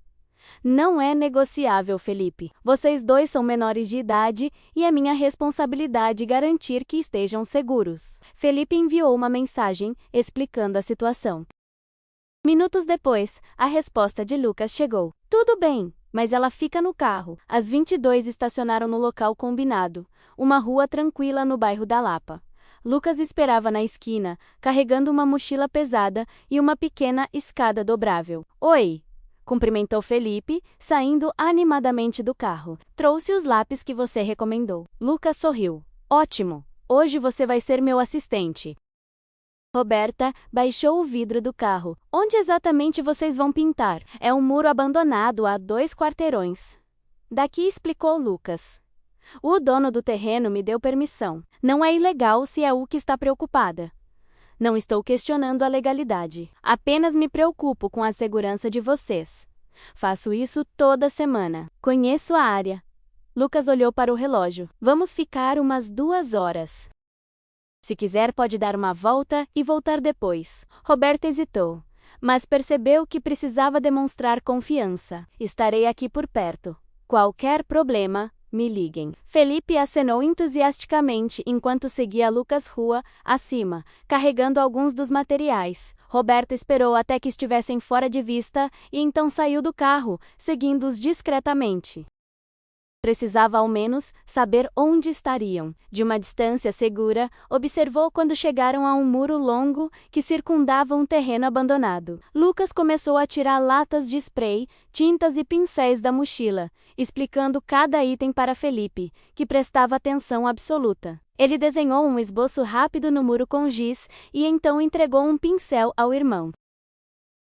Não é negociável, Felipe. Vocês dois são menores de idade e é minha responsabilidade garantir que estejam seguros. Felipe enviou uma mensagem explicando a situação. Minutos depois, a resposta de Lucas chegou. Tudo bem. Mas ela fica no carro. As 22 estacionaram no local combinado, uma rua tranquila no bairro da Lapa. Lucas esperava na esquina, carregando uma mochila pesada e uma pequena escada dobrável. Oi! Cumprimentou Felipe, saindo animadamente do carro. Trouxe os lápis que você recomendou. Lucas sorriu. Ótimo! Hoje você vai ser meu assistente. Roberta baixou o vidro do carro. Onde exatamente vocês vão pintar? É um muro abandonado a 2 quarteirões. Daqui, explicou Lucas. O dono do terreno me deu permissão. Não é ilegal se é o que está preocupada. Não estou questionando a legalidade. Apenas me preocupo com a segurança de vocês. Faço isso toda semana. Conheço a área. Lucas olhou para o relógio. Vamos ficar umas 2 horas. Se quiser, pode dar uma volta e voltar depois. Roberta hesitou, mas percebeu que precisava demonstrar confiança. Estarei aqui por perto. Qualquer problema, me liguem. Felipe acenou entusiasticamente enquanto seguia Lucas rua acima, carregando alguns dos materiais. Roberta esperou até que estivessem fora de vista e então saiu do carro, seguindo-os discretamente. Precisava ao menos saber onde estariam. De uma distância segura, observou quando chegaram a um muro longo que circundava um terreno abandonado. Lucas começou a tirar latas de spray, tintas e pincéis da mochila, explicando cada item para Felipe, que prestava atenção absoluta. Ele desenhou um esboço rápido no muro com giz e então entregou um pincel ao irmão.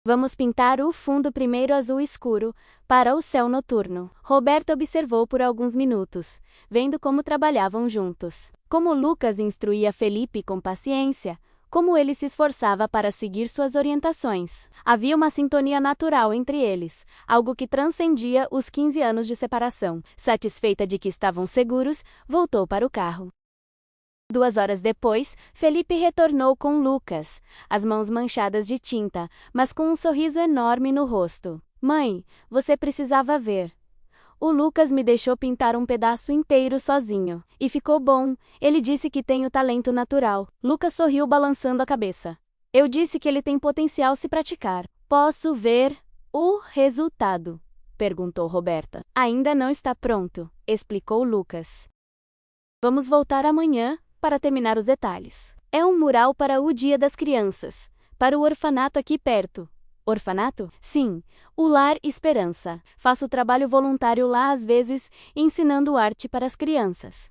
Vamos pintar o fundo primeiro azul escuro, para o céu noturno. Roberta observou por alguns minutos, vendo como trabalhavam juntos. Como Lucas instruía Felipe com paciência, como ele se esforçava para seguir suas orientações. Havia uma sintonia natural entre eles, algo que transcendia os 15 anos de separação. Satisfeita de que estavam seguros, voltou para o carro. 2 horas depois, Felipe retornou com Lucas, as mãos manchadas de tinta, mas com um sorriso enorme no rosto. Mãe, você precisava ver. O Lucas me deixou pintar um pedaço inteiro sozinho. E ficou bom. Ele disse que tenho talento natural. Lucas sorriu balançando a cabeça. Eu disse que ele tem potencial se praticar. Posso ver o resultado? Perguntou Roberta. Ainda não está pronto, explicou Lucas. Vamos voltar amanhã para terminar os detalhes. É um mural para o Dia das Crianças, para o orfanato aqui perto. Orfanato? Sim, o Lar Esperança. Faço trabalho voluntário lá às vezes, ensinando arte para as crianças.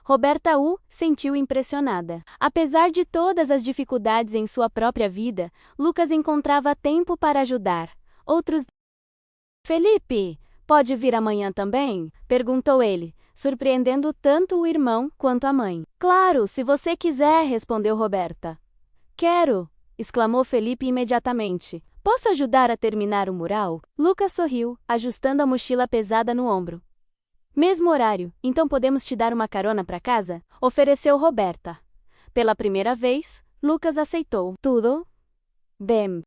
Roberta sentiu impressionada. Apesar de todas as dificuldades em sua própria vida, Lucas encontrava tempo para ajudar. Outros... Felipe, pode vir amanhã também? Perguntou ele, surpreendendo tanto o irmão quanto a mãe. Claro, se você quiser, respondeu Roberta. Quero! Exclamou Felipe imediatamente. Posso ajudar a terminar o mural? Lucas sorriu, ajustando a mochila pesada no ombro. Mesmo horário, então podemos te dar uma carona para casa? Ofereceu Roberta. Pela primeira vez, Lucas aceitou. Tudo bem.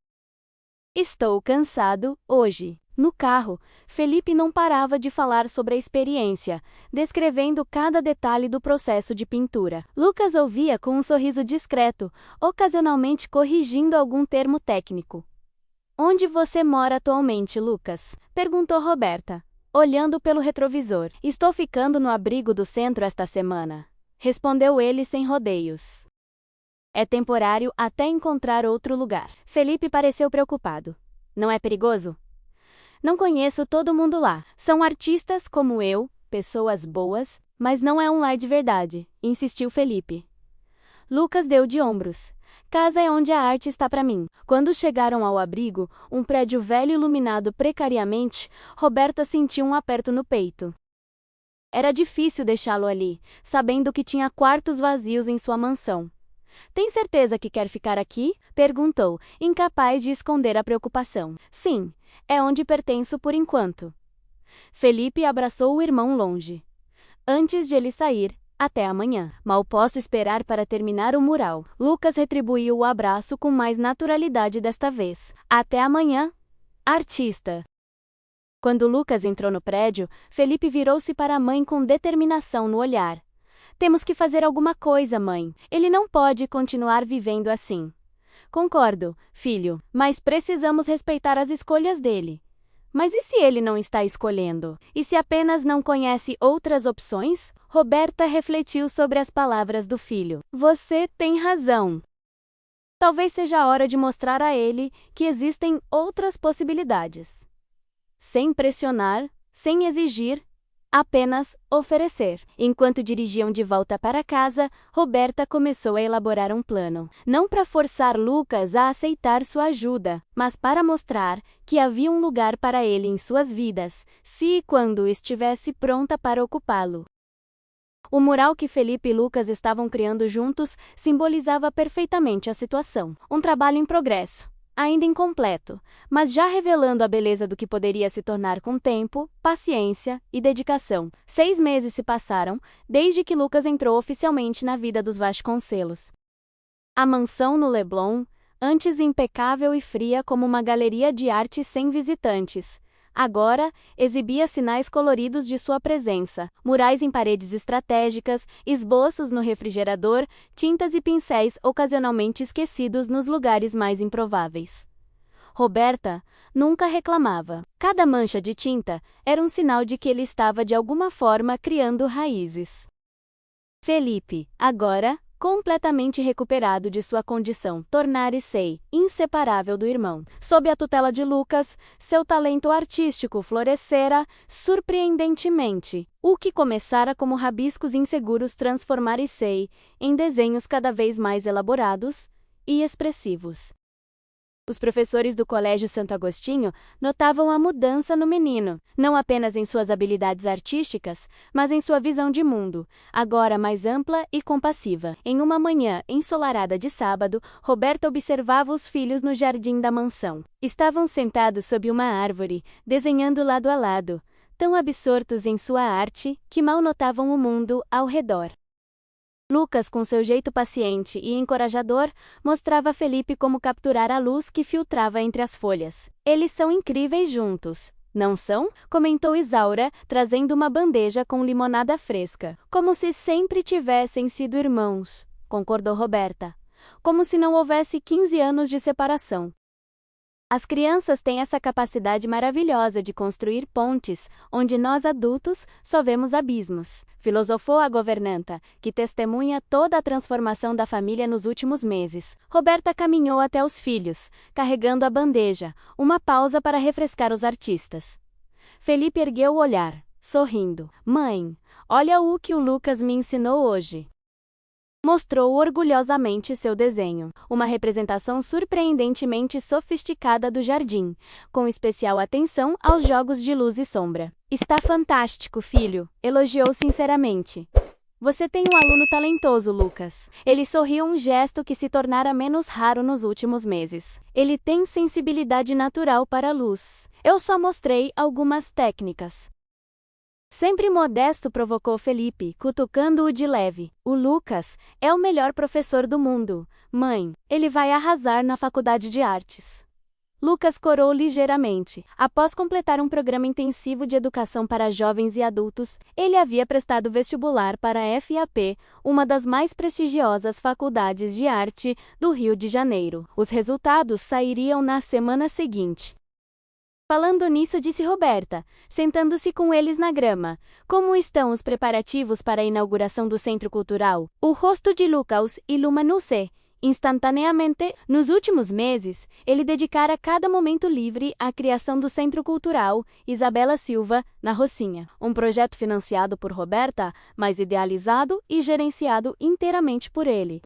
Estou cansado hoje. No carro, Felipe não parava de falar sobre a experiência, descrevendo cada detalhe do processo de pintura. Lucas ouvia com um sorriso discreto, ocasionalmente corrigindo algum termo técnico. Onde você mora atualmente, Lucas? Perguntou Roberta, olhando pelo retrovisor. Estou ficando no abrigo do centro esta semana, respondeu ele sem rodeios. É temporário até encontrar outro lugar. Felipe pareceu preocupado. Não é perigoso? Não conheço todo mundo lá. São artistas como eu, pessoas boas, mas não é um lar de verdade, insistiu Felipe. Lucas deu de ombros. Casa é onde a arte está para mim. Quando chegaram ao abrigo, um prédio velho iluminado precariamente, Roberta sentiu um aperto no peito. Era difícil deixá-lo ali, sabendo que tinha quartos vazios em sua mansão. Tem certeza que quer ficar aqui? Perguntou, incapaz de esconder a preocupação. Sim, é onde pertenço por enquanto. Felipe abraçou o irmão longe. Antes de ele sair, até amanhã. Mal posso esperar para terminar o mural. Lucas retribuiu o abraço com mais naturalidade desta vez. Até amanhã, artista. Quando Lucas entrou no prédio, Felipe virou-se para a mãe com determinação no olhar. Temos que fazer alguma coisa, mãe. Ele não pode continuar vivendo assim. Concordo, filho, mas precisamos respeitar as escolhas dele. Mas e se ele não está escolhendo? E se apenas não conhece outras opções? Roberta refletiu sobre as palavras do filho. Você tem razão. Talvez seja a hora de mostrar a ele que existem outras possibilidades. Sem pressionar, sem exigir, apenas oferecer. Enquanto dirigiam de volta para casa, Roberta começou a elaborar um plano. Não para forçar Lucas a aceitar sua ajuda, mas para mostrar que havia um lugar para ele em suas vidas, se e quando estivesse pronta para ocupá-lo. O mural que Felipe e Lucas estavam criando juntos simbolizava perfeitamente a situação. Um trabalho em progresso. Ainda incompleto, mas já revelando a beleza do que poderia se tornar com tempo, paciência e dedicação. 6 meses se passaram, desde que Lucas entrou oficialmente na vida dos Vasconcelos. A mansão no Leblon, antes impecável e fria como uma galeria de arte sem visitantes, agora exibia sinais coloridos de sua presença, murais em paredes estratégicas, esboços no refrigerador, tintas e pincéis ocasionalmente esquecidos nos lugares mais improváveis. Roberta nunca reclamava. Cada mancha de tinta era um sinal de que ele estava de alguma forma criando raízes. Felipe, agora, completamente recuperado de sua condição, tornar-se inseparável do irmão. Sob a tutela de Lucas, seu talento artístico florescera surpreendentemente. O que começara como rabiscos inseguros transformar-se em desenhos cada vez mais elaborados e expressivos. Os professores do Colégio Santo Agostinho notavam a mudança no menino, não apenas em suas habilidades artísticas, mas em sua visão de mundo, agora mais ampla e compassiva. Em uma manhã ensolarada de sábado, Roberta observava os filhos no jardim da mansão. Estavam sentados sob uma árvore, desenhando lado a lado, tão absortos em sua arte que mal notavam o mundo ao redor. Lucas, com seu jeito paciente e encorajador, mostrava a Felipe como capturar a luz que filtrava entre as folhas. Eles são incríveis juntos, não são? Comentou Isaura, trazendo uma bandeja com limonada fresca. Como se sempre tivessem sido irmãos, concordou Roberta. Como se não houvesse 15 anos de separação. As crianças têm essa capacidade maravilhosa de construir pontes, onde nós adultos só vemos abismos, filosofou a governanta, que testemunha toda a transformação da família nos últimos meses. Roberta caminhou até os filhos, carregando a bandeja, uma pausa para refrescar os artistas. Felipe ergueu o olhar, sorrindo. Mãe, olha o que o Lucas me ensinou hoje. Mostrou orgulhosamente seu desenho, uma representação surpreendentemente sofisticada do jardim, com especial atenção aos jogos de luz e sombra. Está fantástico, filho, elogiou sinceramente. Você tem um aluno talentoso, Lucas. Ele sorriu, um gesto que se tornara menos raro nos últimos meses. Ele tem sensibilidade natural para a luz. Eu só mostrei algumas técnicas. Sempre modesto, provocou Felipe, cutucando-o de leve. O Lucas é o melhor professor do mundo. Mãe, ele vai arrasar na faculdade de artes. Lucas corou ligeiramente. Após completar um programa intensivo de educação para jovens e adultos, ele havia prestado vestibular para a FAP, uma das mais prestigiosas faculdades de arte do Rio de Janeiro. Os resultados sairiam na semana seguinte. Falando nisso, disse Roberta, sentando-se com eles na grama. Como estão os preparativos para a inauguração do Centro Cultural? O rosto de Lucas iluminou-se instantaneamente. Nos últimos meses, ele dedicara cada momento livre à criação do Centro Cultural Isabela Silva, na Rocinha, um projeto financiado por Roberta, mas idealizado e gerenciado inteiramente por ele.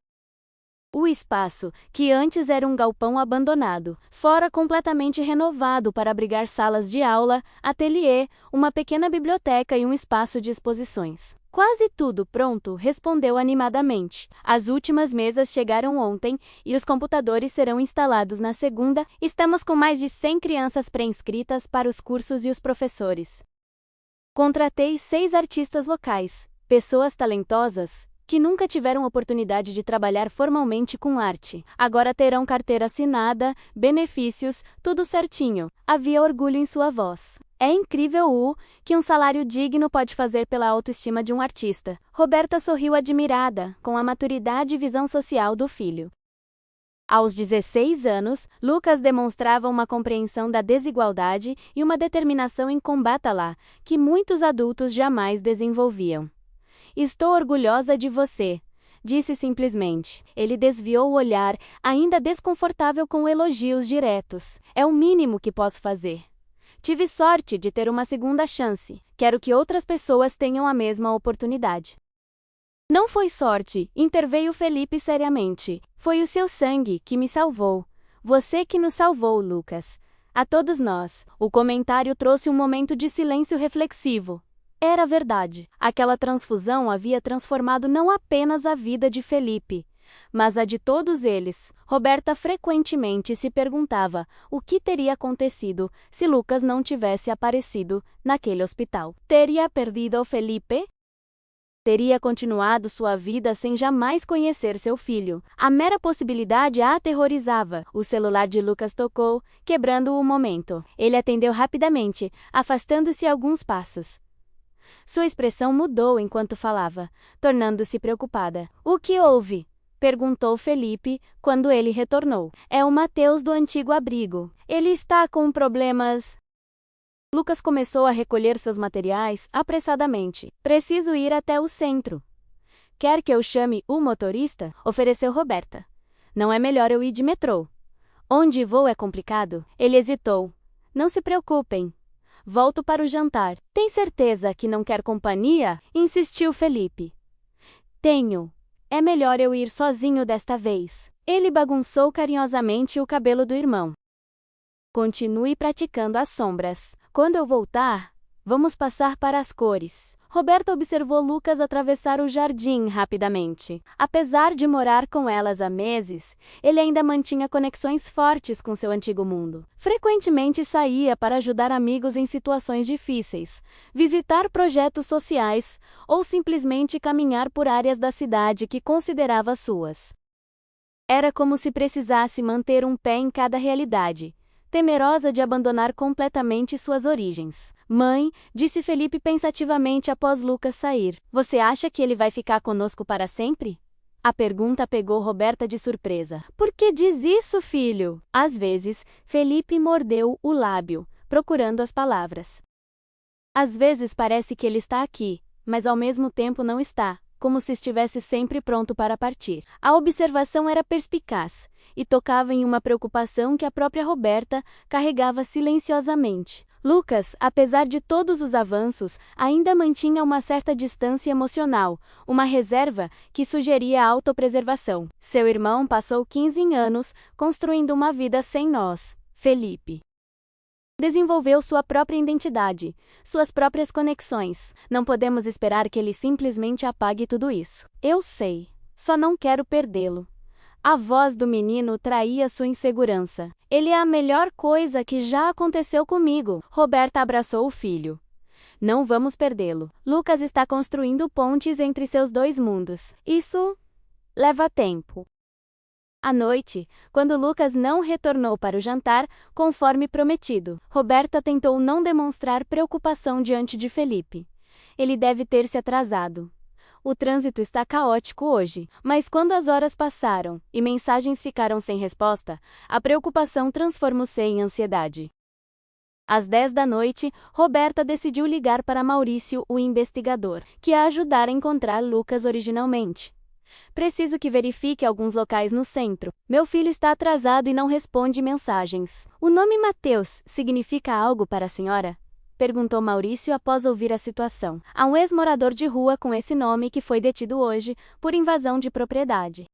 O espaço, que antes era um galpão abandonado, fora completamente renovado para abrigar salas de aula, ateliê, uma pequena biblioteca e um espaço de exposições. Quase tudo pronto, respondeu animadamente. As últimas mesas chegaram ontem e os computadores serão instalados na segunda. Estamos com mais de 100 crianças pré-inscritas para os cursos e os professores. Contratei 6 artistas locais, pessoas talentosas, que nunca tiveram oportunidade de trabalhar formalmente com arte. Agora terão carteira assinada, benefícios, tudo certinho. Havia orgulho em sua voz. É incrível o que um salário digno pode fazer pela autoestima de um artista. Roberta sorriu admirada, com a maturidade e visão social do filho. Aos 16 anos, Lucas demonstrava uma compreensão da desigualdade e uma determinação em combatê-la, que muitos adultos jamais desenvolviam. Estou orgulhosa de você, disse simplesmente. Ele desviou o olhar, ainda desconfortável com elogios diretos. É o mínimo que posso fazer. Tive sorte de ter uma segunda chance. Quero que outras pessoas tenham a mesma oportunidade. Não foi sorte, interveio Felipe seriamente. Foi o seu sangue que me salvou. Você que nos salvou, Lucas. A todos nós. O comentário trouxe um momento de silêncio reflexivo. Era verdade. Aquela transfusão havia transformado não apenas a vida de Felipe, mas a de todos eles. Roberta frequentemente se perguntava o que teria acontecido se Lucas não tivesse aparecido naquele hospital. Teria perdido Felipe? Teria continuado sua vida sem jamais conhecer seu filho. A mera possibilidade a aterrorizava. O celular de Lucas tocou, quebrando o momento. Ele atendeu rapidamente, afastando-se alguns passos. Sua expressão mudou enquanto falava, tornando-se preocupada. O que houve? Perguntou Felipe, quando ele retornou. É o Mateus do antigo abrigo. Ele está com problemas. Lucas começou a recolher seus materiais apressadamente. Preciso ir até o centro. Quer que eu chame o motorista? Ofereceu Roberta. Não é melhor eu ir de metrô. Onde vou é complicado? Ele hesitou. Não se preocupem. Volto para o jantar. Tem certeza que não quer companhia? Insistiu Felipe. Tenho. É melhor eu ir sozinho desta vez. Ele bagunçou carinhosamente o cabelo do irmão. Continue praticando as sombras. Quando eu voltar, vamos passar para as cores. Roberta observou Lucas atravessar o jardim rapidamente. Apesar de morar com elas há meses, ele ainda mantinha conexões fortes com seu antigo mundo. Frequentemente saía para ajudar amigos em situações difíceis, visitar projetos sociais ou simplesmente caminhar por áreas da cidade que considerava suas. Era como se precisasse manter um pé em cada realidade, temerosa de abandonar completamente suas origens. Mãe, disse Felipe pensativamente após Lucas sair. Você acha que ele vai ficar conosco para sempre? A pergunta pegou Roberta de surpresa. Por que diz isso, filho? Às vezes, Felipe mordeu o lábio, procurando as palavras. Às vezes parece que ele está aqui, mas ao mesmo tempo não está, como se estivesse sempre pronto para partir. A observação era perspicaz e tocava em uma preocupação que a própria Roberta carregava silenciosamente. Lucas, apesar de todos os avanços, ainda mantinha uma certa distância emocional, uma reserva que sugeria a autopreservação. Seu irmão passou 15 anos construindo uma vida sem nós, Felipe. Desenvolveu sua própria identidade, suas próprias conexões. Não podemos esperar que ele simplesmente apague tudo isso. Eu sei, só não quero perdê-lo. A voz do menino traía sua insegurança. Ele é a melhor coisa que já aconteceu comigo. Roberta abraçou o filho. Não vamos perdê-lo. Lucas está construindo pontes entre seus dois mundos. Isso leva tempo. À noite, quando Lucas não retornou para o jantar, conforme prometido, Roberta tentou não demonstrar preocupação diante de Felipe. Ele deve ter se atrasado. O trânsito está caótico hoje, mas quando as horas passaram e mensagens ficaram sem resposta, a preocupação transformou-se em ansiedade. Às 10 da noite, Roberta decidiu ligar para Maurício, o investigador, que a ajudara a encontrar Lucas originalmente. Preciso que verifique alguns locais no centro. Meu filho está atrasado e não responde mensagens. O nome Mateus significa algo para a senhora? Perguntou Maurício após ouvir a situação. Há um ex-morador de rua com esse nome que foi detido hoje por invasão de propriedade.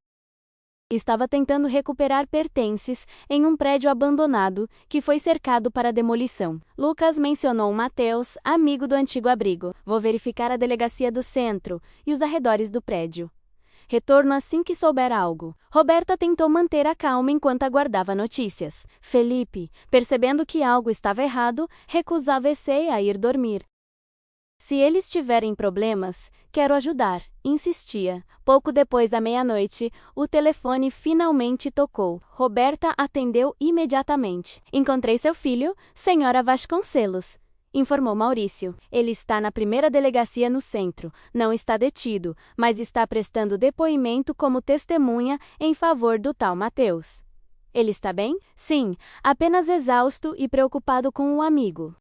Estava tentando recuperar pertences em um prédio abandonado que foi cercado para demolição. Lucas mencionou Mateus, amigo do antigo abrigo. Vou verificar a delegacia do centro e os arredores do prédio. Retorno assim que souber algo. Roberta tentou manter a calma enquanto aguardava notícias. Felipe, percebendo que algo estava errado, recusava-se a ir dormir. Se eles tiverem problemas, quero ajudar, insistia. Pouco depois da meia-noite, o telefone finalmente tocou. Roberta atendeu imediatamente. Encontrei seu filho, senhora Vasconcelos, informou Maurício. Ele está na primeira delegacia no centro. Não está detido, mas está prestando depoimento como testemunha em favor do tal Mateus. Ele está bem? Sim, apenas exausto e preocupado com o amigo.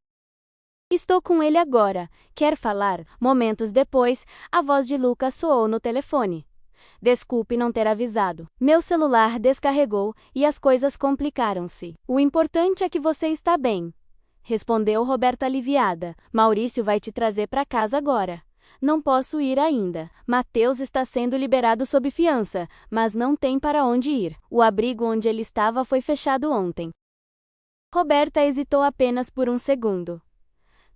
Estou com ele agora. Quer falar? Momentos depois, a voz de Lucas soou no telefone. Desculpe não ter avisado. Meu celular descarregou e as coisas complicaram-se. O importante é que você está bem, respondeu Roberta aliviada. Maurício vai te trazer para casa agora. Não posso ir ainda. Mateus está sendo liberado sob fiança, mas não tem para onde ir. O abrigo onde ele estava foi fechado ontem. Roberta hesitou apenas por um segundo.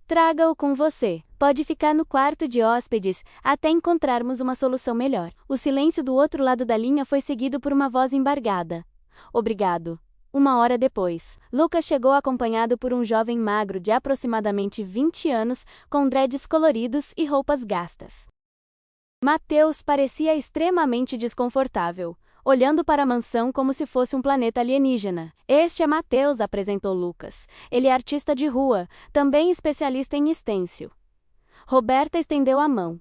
Traga-o com você. Pode ficar no quarto de hóspedes até encontrarmos uma solução melhor. O silêncio do outro lado da linha foi seguido por uma voz embargada. Obrigado. Uma hora depois, Lucas chegou acompanhado por um jovem magro de aproximadamente 20 anos, com dreads coloridos e roupas gastas. Mateus parecia extremamente desconfortável, olhando para a mansão como se fosse um planeta alienígena. Este é Mateus, apresentou Lucas. Ele é artista de rua, também especialista em estêncil. Roberta estendeu a mão.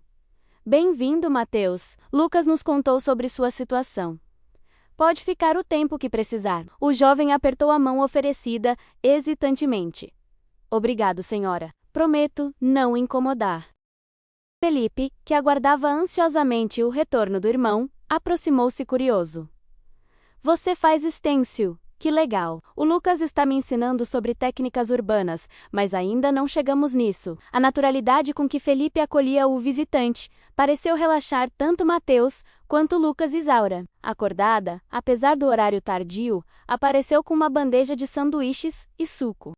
Bem-vindo, Mateus. Lucas nos contou sobre sua situação. Pode ficar o tempo que precisar. O jovem apertou a mão oferecida, hesitantemente. Obrigado, senhora. Prometo não incomodar. Felipe, que aguardava ansiosamente o retorno do irmão, aproximou-se curioso. Você faz estêncil. Que legal. O Lucas está me ensinando sobre técnicas urbanas, mas ainda não chegamos nisso. A naturalidade com que Felipe acolhia o visitante pareceu relaxar tanto Mateus quanto Lucas e Isaura. Acordada, apesar do horário tardio, apareceu com uma bandeja de sanduíches e suco.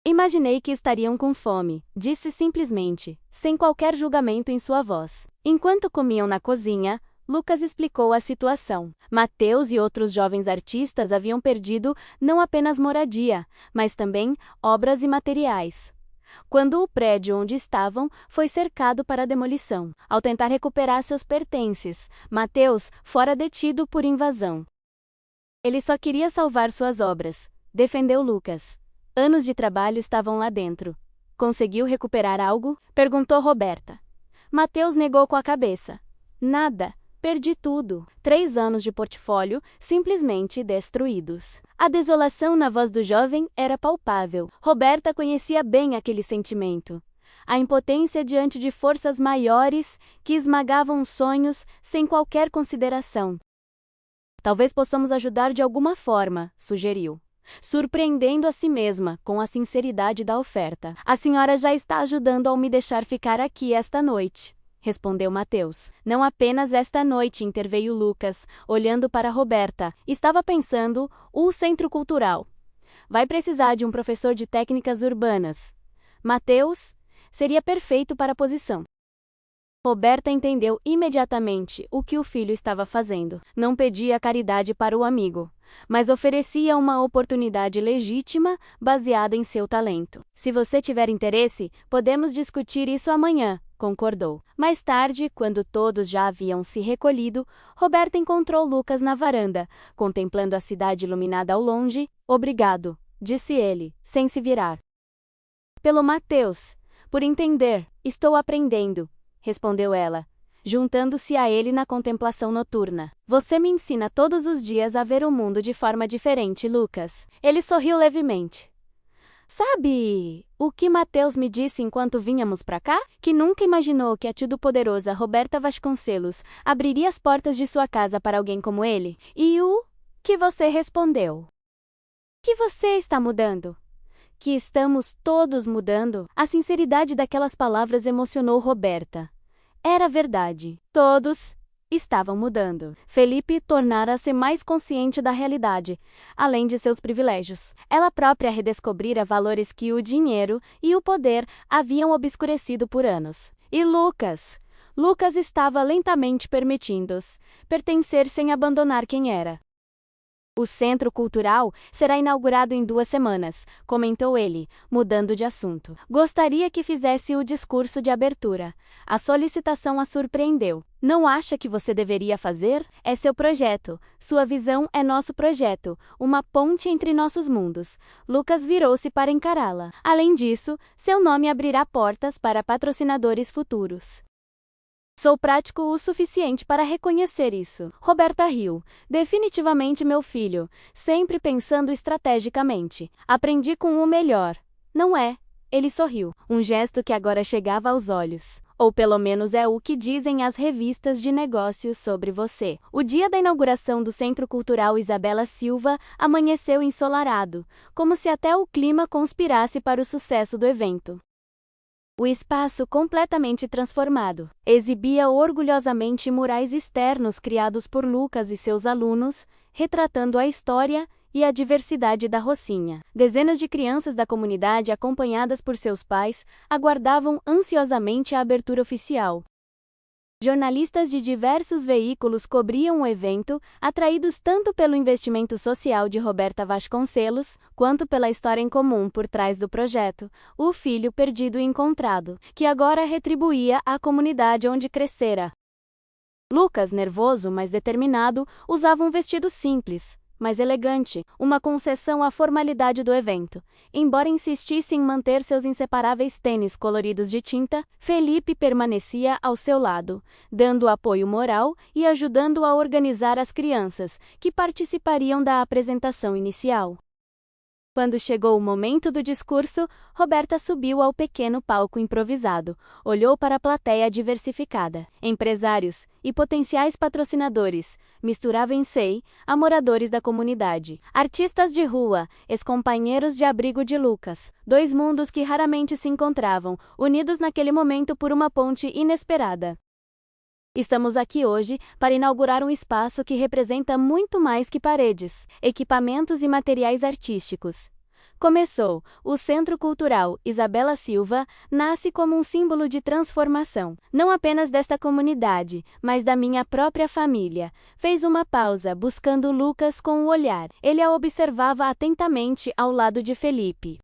Imaginei que estariam com fome, disse simplesmente, sem qualquer julgamento em sua voz. Enquanto comiam na cozinha, Lucas explicou a situação. Mateus e outros jovens artistas haviam perdido não apenas moradia, mas também obras e materiais. Quando o prédio onde estavam foi cercado para demolição, ao tentar recuperar seus pertences, Mateus fora detido por invasão. Ele só queria salvar suas obras, defendeu Lucas. Anos de trabalho estavam lá dentro. Conseguiu recuperar algo? Perguntou Roberta. Mateus negou com a cabeça. Nada. Perdi tudo. 3 anos de portfólio simplesmente destruídos. A desolação na voz do jovem era palpável. Roberta conhecia bem aquele sentimento. A impotência diante de forças maiores que esmagavam os sonhos sem qualquer consideração. Talvez possamos ajudar de alguma forma, sugeriu, surpreendendo a si mesma com a sinceridade da oferta. A senhora já está ajudando ao me deixar ficar aqui esta noite, respondeu Mateus. Não apenas esta noite, interveio Lucas, olhando para Roberta. Estava pensando, o centro cultural. Vai precisar de um professor de técnicas urbanas. Mateus seria perfeito para a posição. Roberta entendeu imediatamente o que o filho estava fazendo. Não pedia caridade para o amigo, mas oferecia uma oportunidade legítima baseada em seu talento. Se você tiver interesse, podemos discutir isso amanhã, concordou. Mais tarde, quando todos já haviam se recolhido, Roberta encontrou Lucas na varanda, contemplando a cidade iluminada ao longe. Obrigado, disse ele, sem se virar. Pelo Mateus. Por entender, estou aprendendo, respondeu ela, juntando-se a ele na contemplação noturna. Você me ensina todos os dias a ver o mundo de forma diferente, Lucas. Ele sorriu levemente. Sabe o que Mateus me disse enquanto vínhamos para cá? Que nunca imaginou que a tudo-poderosa Roberta Vasconcelos abriria as portas de sua casa para alguém como ele? E o que você respondeu? Que você está mudando? Que estamos todos mudando? A sinceridade daquelas palavras emocionou Roberta. Era verdade. Todos estavam mudando. Felipe tornara-se mais consciente da realidade, além de seus privilégios. Ela própria redescobrira valores que o dinheiro e o poder haviam obscurecido por anos. E Lucas? Lucas estava lentamente permitindo-se pertencer sem abandonar quem era. O Centro Cultural será inaugurado em 2 semanas, comentou ele, mudando de assunto. Gostaria que fizesse o discurso de abertura. A solicitação a surpreendeu. Não acha que você deveria fazer? É seu projeto. Sua visão é nosso projeto. Uma ponte entre nossos mundos. Lucas virou-se para encará-la. Além disso, seu nome abrirá portas para patrocinadores futuros. Sou prático o suficiente para reconhecer isso. Roberta riu. Definitivamente meu filho, sempre pensando estrategicamente. Aprendi com o melhor. Não é? Ele sorriu, um gesto que agora chegava aos olhos. Ou pelo menos é o que dizem as revistas de negócios sobre você. O dia da inauguração do Centro Cultural Isabela Silva amanheceu ensolarado, como se até o clima conspirasse para o sucesso do evento. O espaço completamente transformado exibia orgulhosamente murais externos criados por Lucas e seus alunos, retratando a história e a diversidade da Rocinha. Dezenas de crianças da comunidade, acompanhadas por seus pais, aguardavam ansiosamente a abertura oficial. Jornalistas de diversos veículos cobriam o evento, atraídos tanto pelo investimento social de Roberta Vasconcelos, quanto pela história em comum por trás do projeto, o filho perdido e encontrado, que agora retribuía à comunidade onde crescera. Lucas, nervoso, mas determinado, usava um vestido simples, mas elegante, uma concessão à formalidade do evento. Embora insistisse em manter seus inseparáveis tênis coloridos de tinta, Felipe permanecia ao seu lado, dando apoio moral e ajudando a organizar as crianças, que participariam da apresentação inicial. Quando chegou o momento do discurso, Roberta subiu ao pequeno palco improvisado, olhou para a plateia diversificada, empresários e potenciais patrocinadores, misturava-se a moradores da comunidade, artistas de rua, ex-companheiros de abrigo de Lucas, 2 mundos que raramente se encontravam, unidos naquele momento por uma ponte inesperada. Estamos aqui hoje para inaugurar um espaço que representa muito mais que paredes, equipamentos e materiais artísticos. Começou, o Centro Cultural Isabela Silva nasce como um símbolo de transformação, não apenas desta comunidade, mas da minha própria família. Fez uma pausa, buscando Lucas com o olhar. Ele a observava atentamente ao lado de Felipe.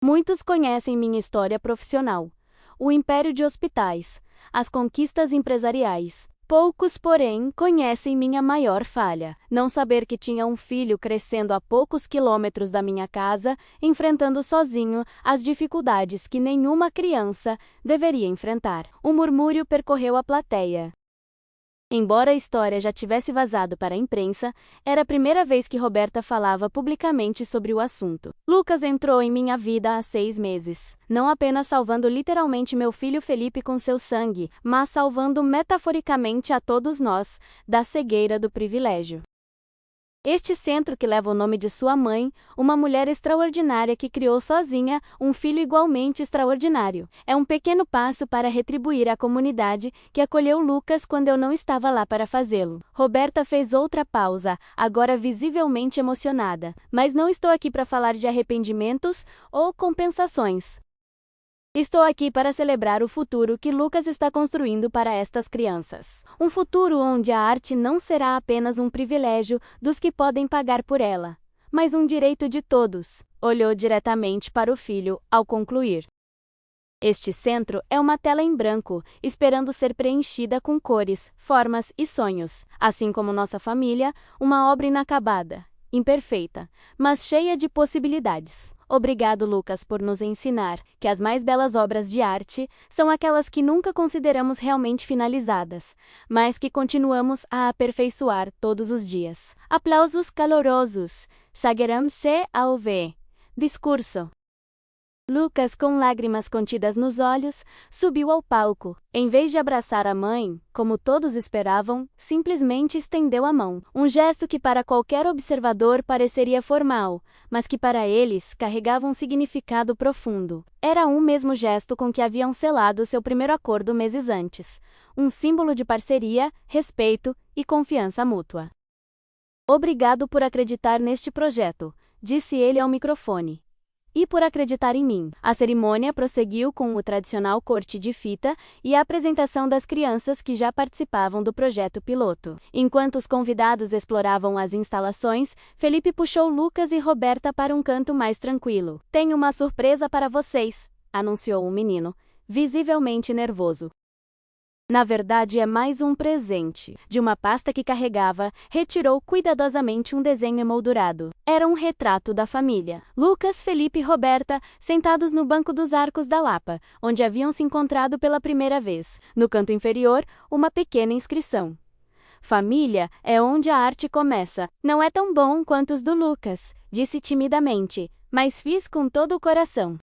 Muitos conhecem minha história profissional. O império de hospitais. As conquistas empresariais. Poucos, porém, conhecem minha maior falha: não saber que tinha um filho crescendo a poucos quilômetros da minha casa, enfrentando sozinho as dificuldades que nenhuma criança deveria enfrentar. Um murmúrio percorreu a plateia. Embora a história já tivesse vazado para a imprensa, era a primeira vez que Roberta falava publicamente sobre o assunto. Lucas entrou em minha vida há 6 meses, não apenas salvando literalmente meu filho Felipe com seu sangue, mas salvando metaforicamente a todos nós da cegueira do privilégio. Este centro, que leva o nome de sua mãe, uma mulher extraordinária que criou sozinha um filho igualmente extraordinário, é um pequeno passo para retribuir à comunidade que acolheu Lucas quando eu não estava lá para fazê-lo. Roberta fez outra pausa, agora visivelmente emocionada. Mas não estou aqui para falar de arrependimentos ou compensações. Estou aqui para celebrar o futuro que Lucas está construindo para estas crianças. Um futuro onde a arte não será apenas um privilégio dos que podem pagar por ela, mas um direito de todos. Olhou diretamente para o filho ao concluir. Este centro é uma tela em branco, esperando ser preenchida com cores, formas e sonhos. Assim como nossa família, uma obra inacabada, imperfeita, mas cheia de possibilidades. Obrigado, Lucas, por nos ensinar que as mais belas obras de arte são aquelas que nunca consideramos realmente finalizadas, mas que continuamos a aperfeiçoar todos os dias. Aplausos calorosos. Seguiremos-se ao ver. Discurso. Lucas, com lágrimas contidas nos olhos, subiu ao palco. Em vez de abraçar a mãe, como todos esperavam, simplesmente estendeu a mão. Um gesto que para qualquer observador pareceria formal, mas que para eles carregava um significado profundo. Era o mesmo gesto com que haviam selado seu primeiro acordo meses antes. Um símbolo de parceria, respeito e confiança mútua. Obrigado por acreditar neste projeto, disse ele ao microfone. E por acreditar em mim. A cerimônia prosseguiu com o tradicional corte de fita e a apresentação das crianças que já participavam do projeto piloto. Enquanto os convidados exploravam as instalações, Felipe puxou Lucas e Roberta para um canto mais tranquilo. Tenho uma surpresa para vocês, anunciou o menino, visivelmente nervoso. Na verdade, é mais um presente. De uma pasta que carregava, retirou cuidadosamente um desenho emoldurado. Era um retrato da família. Lucas, Felipe e Roberta, sentados no banco dos Arcos da Lapa, onde haviam se encontrado pela primeira vez. No canto inferior, uma pequena inscrição. Família é onde a arte começa. Não é tão bom quanto os do Lucas, disse timidamente, mas fiz com todo o coração.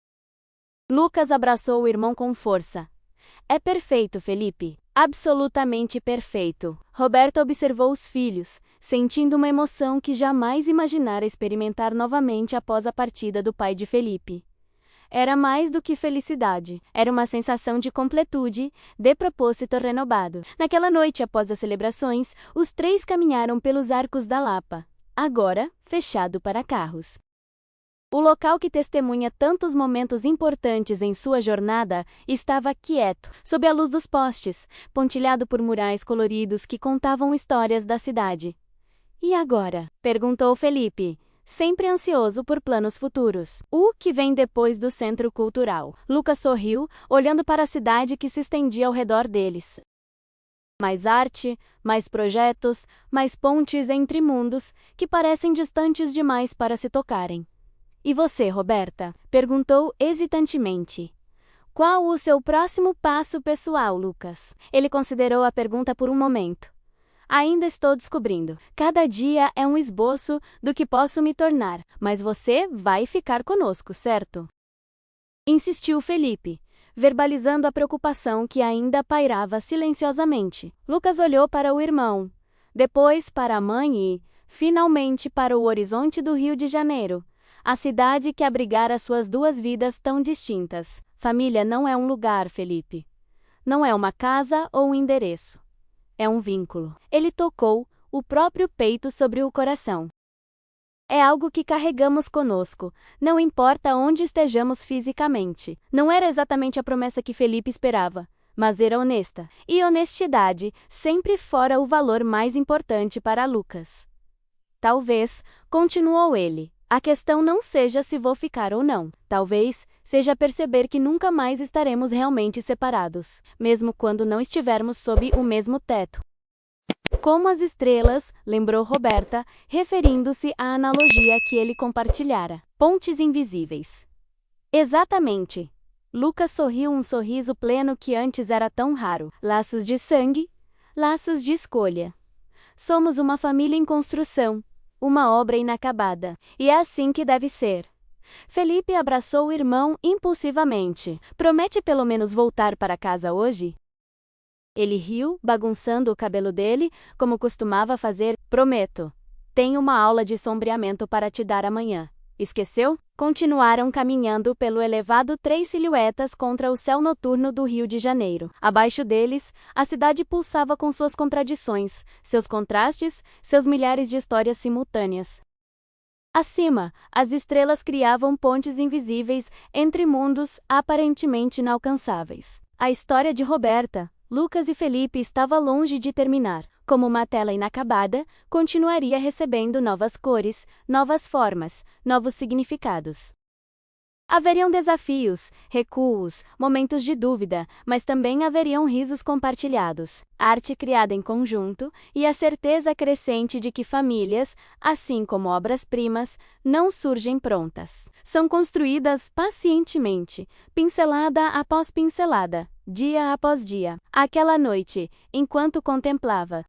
Lucas abraçou o irmão com força. É perfeito, Felipe. Absolutamente perfeito. Roberta observou os filhos, sentindo uma emoção que jamais imaginara experimentar novamente após a partida do pai de Felipe. Era mais do que felicidade. Era uma sensação de completude, de propósito renovado. Naquela noite, após as celebrações, os três caminharam pelos Arcos da Lapa, agora fechado para carros. O local que testemunha tantos momentos importantes em sua jornada estava quieto, sob a luz dos postes, pontilhado por murais coloridos que contavam histórias da cidade. E agora? Perguntou Felipe, sempre ansioso por planos futuros. O que vem depois do centro cultural? Lucas sorriu, olhando para a cidade que se estendia ao redor deles. Mais arte, mais projetos, mais pontes entre mundos que parecem distantes demais para se tocarem. E você, Roberta? Perguntou hesitantemente. Qual o seu próximo passo pessoal, Lucas? Ele considerou a pergunta por um momento. Ainda estou descobrindo. Cada dia é um esboço do que posso me tornar, mas você vai ficar conosco, certo? Insistiu Felipe, verbalizando a preocupação que ainda pairava silenciosamente. Lucas olhou para o irmão, depois para a mãe e, finalmente, para o horizonte do Rio de Janeiro. A cidade que abrigara suas duas vidas tão distintas. Família não é um lugar, Felipe. Não é uma casa ou um endereço. É um vínculo. Ele tocou o próprio peito sobre o coração. É algo que carregamos conosco, não importa onde estejamos fisicamente. Não era exatamente a promessa que Felipe esperava, mas era honesta. E honestidade sempre fora o valor mais importante para Lucas. Talvez, continuou ele, a questão não seja se vou ficar ou não. Talvez seja perceber que nunca mais estaremos realmente separados, mesmo quando não estivermos sob o mesmo teto. Como as estrelas, lembrou Roberta, referindo-se à analogia que ele compartilhara. Pontes invisíveis. Exatamente. Lucas sorriu um sorriso pleno que antes era tão raro. Laços de sangue, laços de escolha. Somos uma família em construção. Uma obra inacabada. E é assim que deve ser. Felipe abraçou o irmão impulsivamente. Promete pelo menos voltar para casa hoje? Ele riu, bagunçando o cabelo dele, como costumava fazer. Prometo. Tenho uma aula de sombreamento para te dar amanhã. Esqueceu? Continuaram caminhando pelo elevado três silhuetas contra o céu noturno do Rio de Janeiro. Abaixo deles, a cidade pulsava com suas contradições, seus contrastes, seus milhares de histórias simultâneas. Acima, as estrelas criavam pontes invisíveis entre mundos aparentemente inalcançáveis. A história de Roberta, Lucas e Felipe estava longe de terminar. Como uma tela inacabada, continuaria recebendo novas cores, novas formas, novos significados. Haveriam desafios, recuos, momentos de dúvida, mas também haveriam risos compartilhados, arte criada em conjunto e a certeza crescente de que famílias, assim como obras-primas, não surgem prontas. São construídas pacientemente, pincelada após pincelada, dia após dia. Aquela noite, enquanto contemplava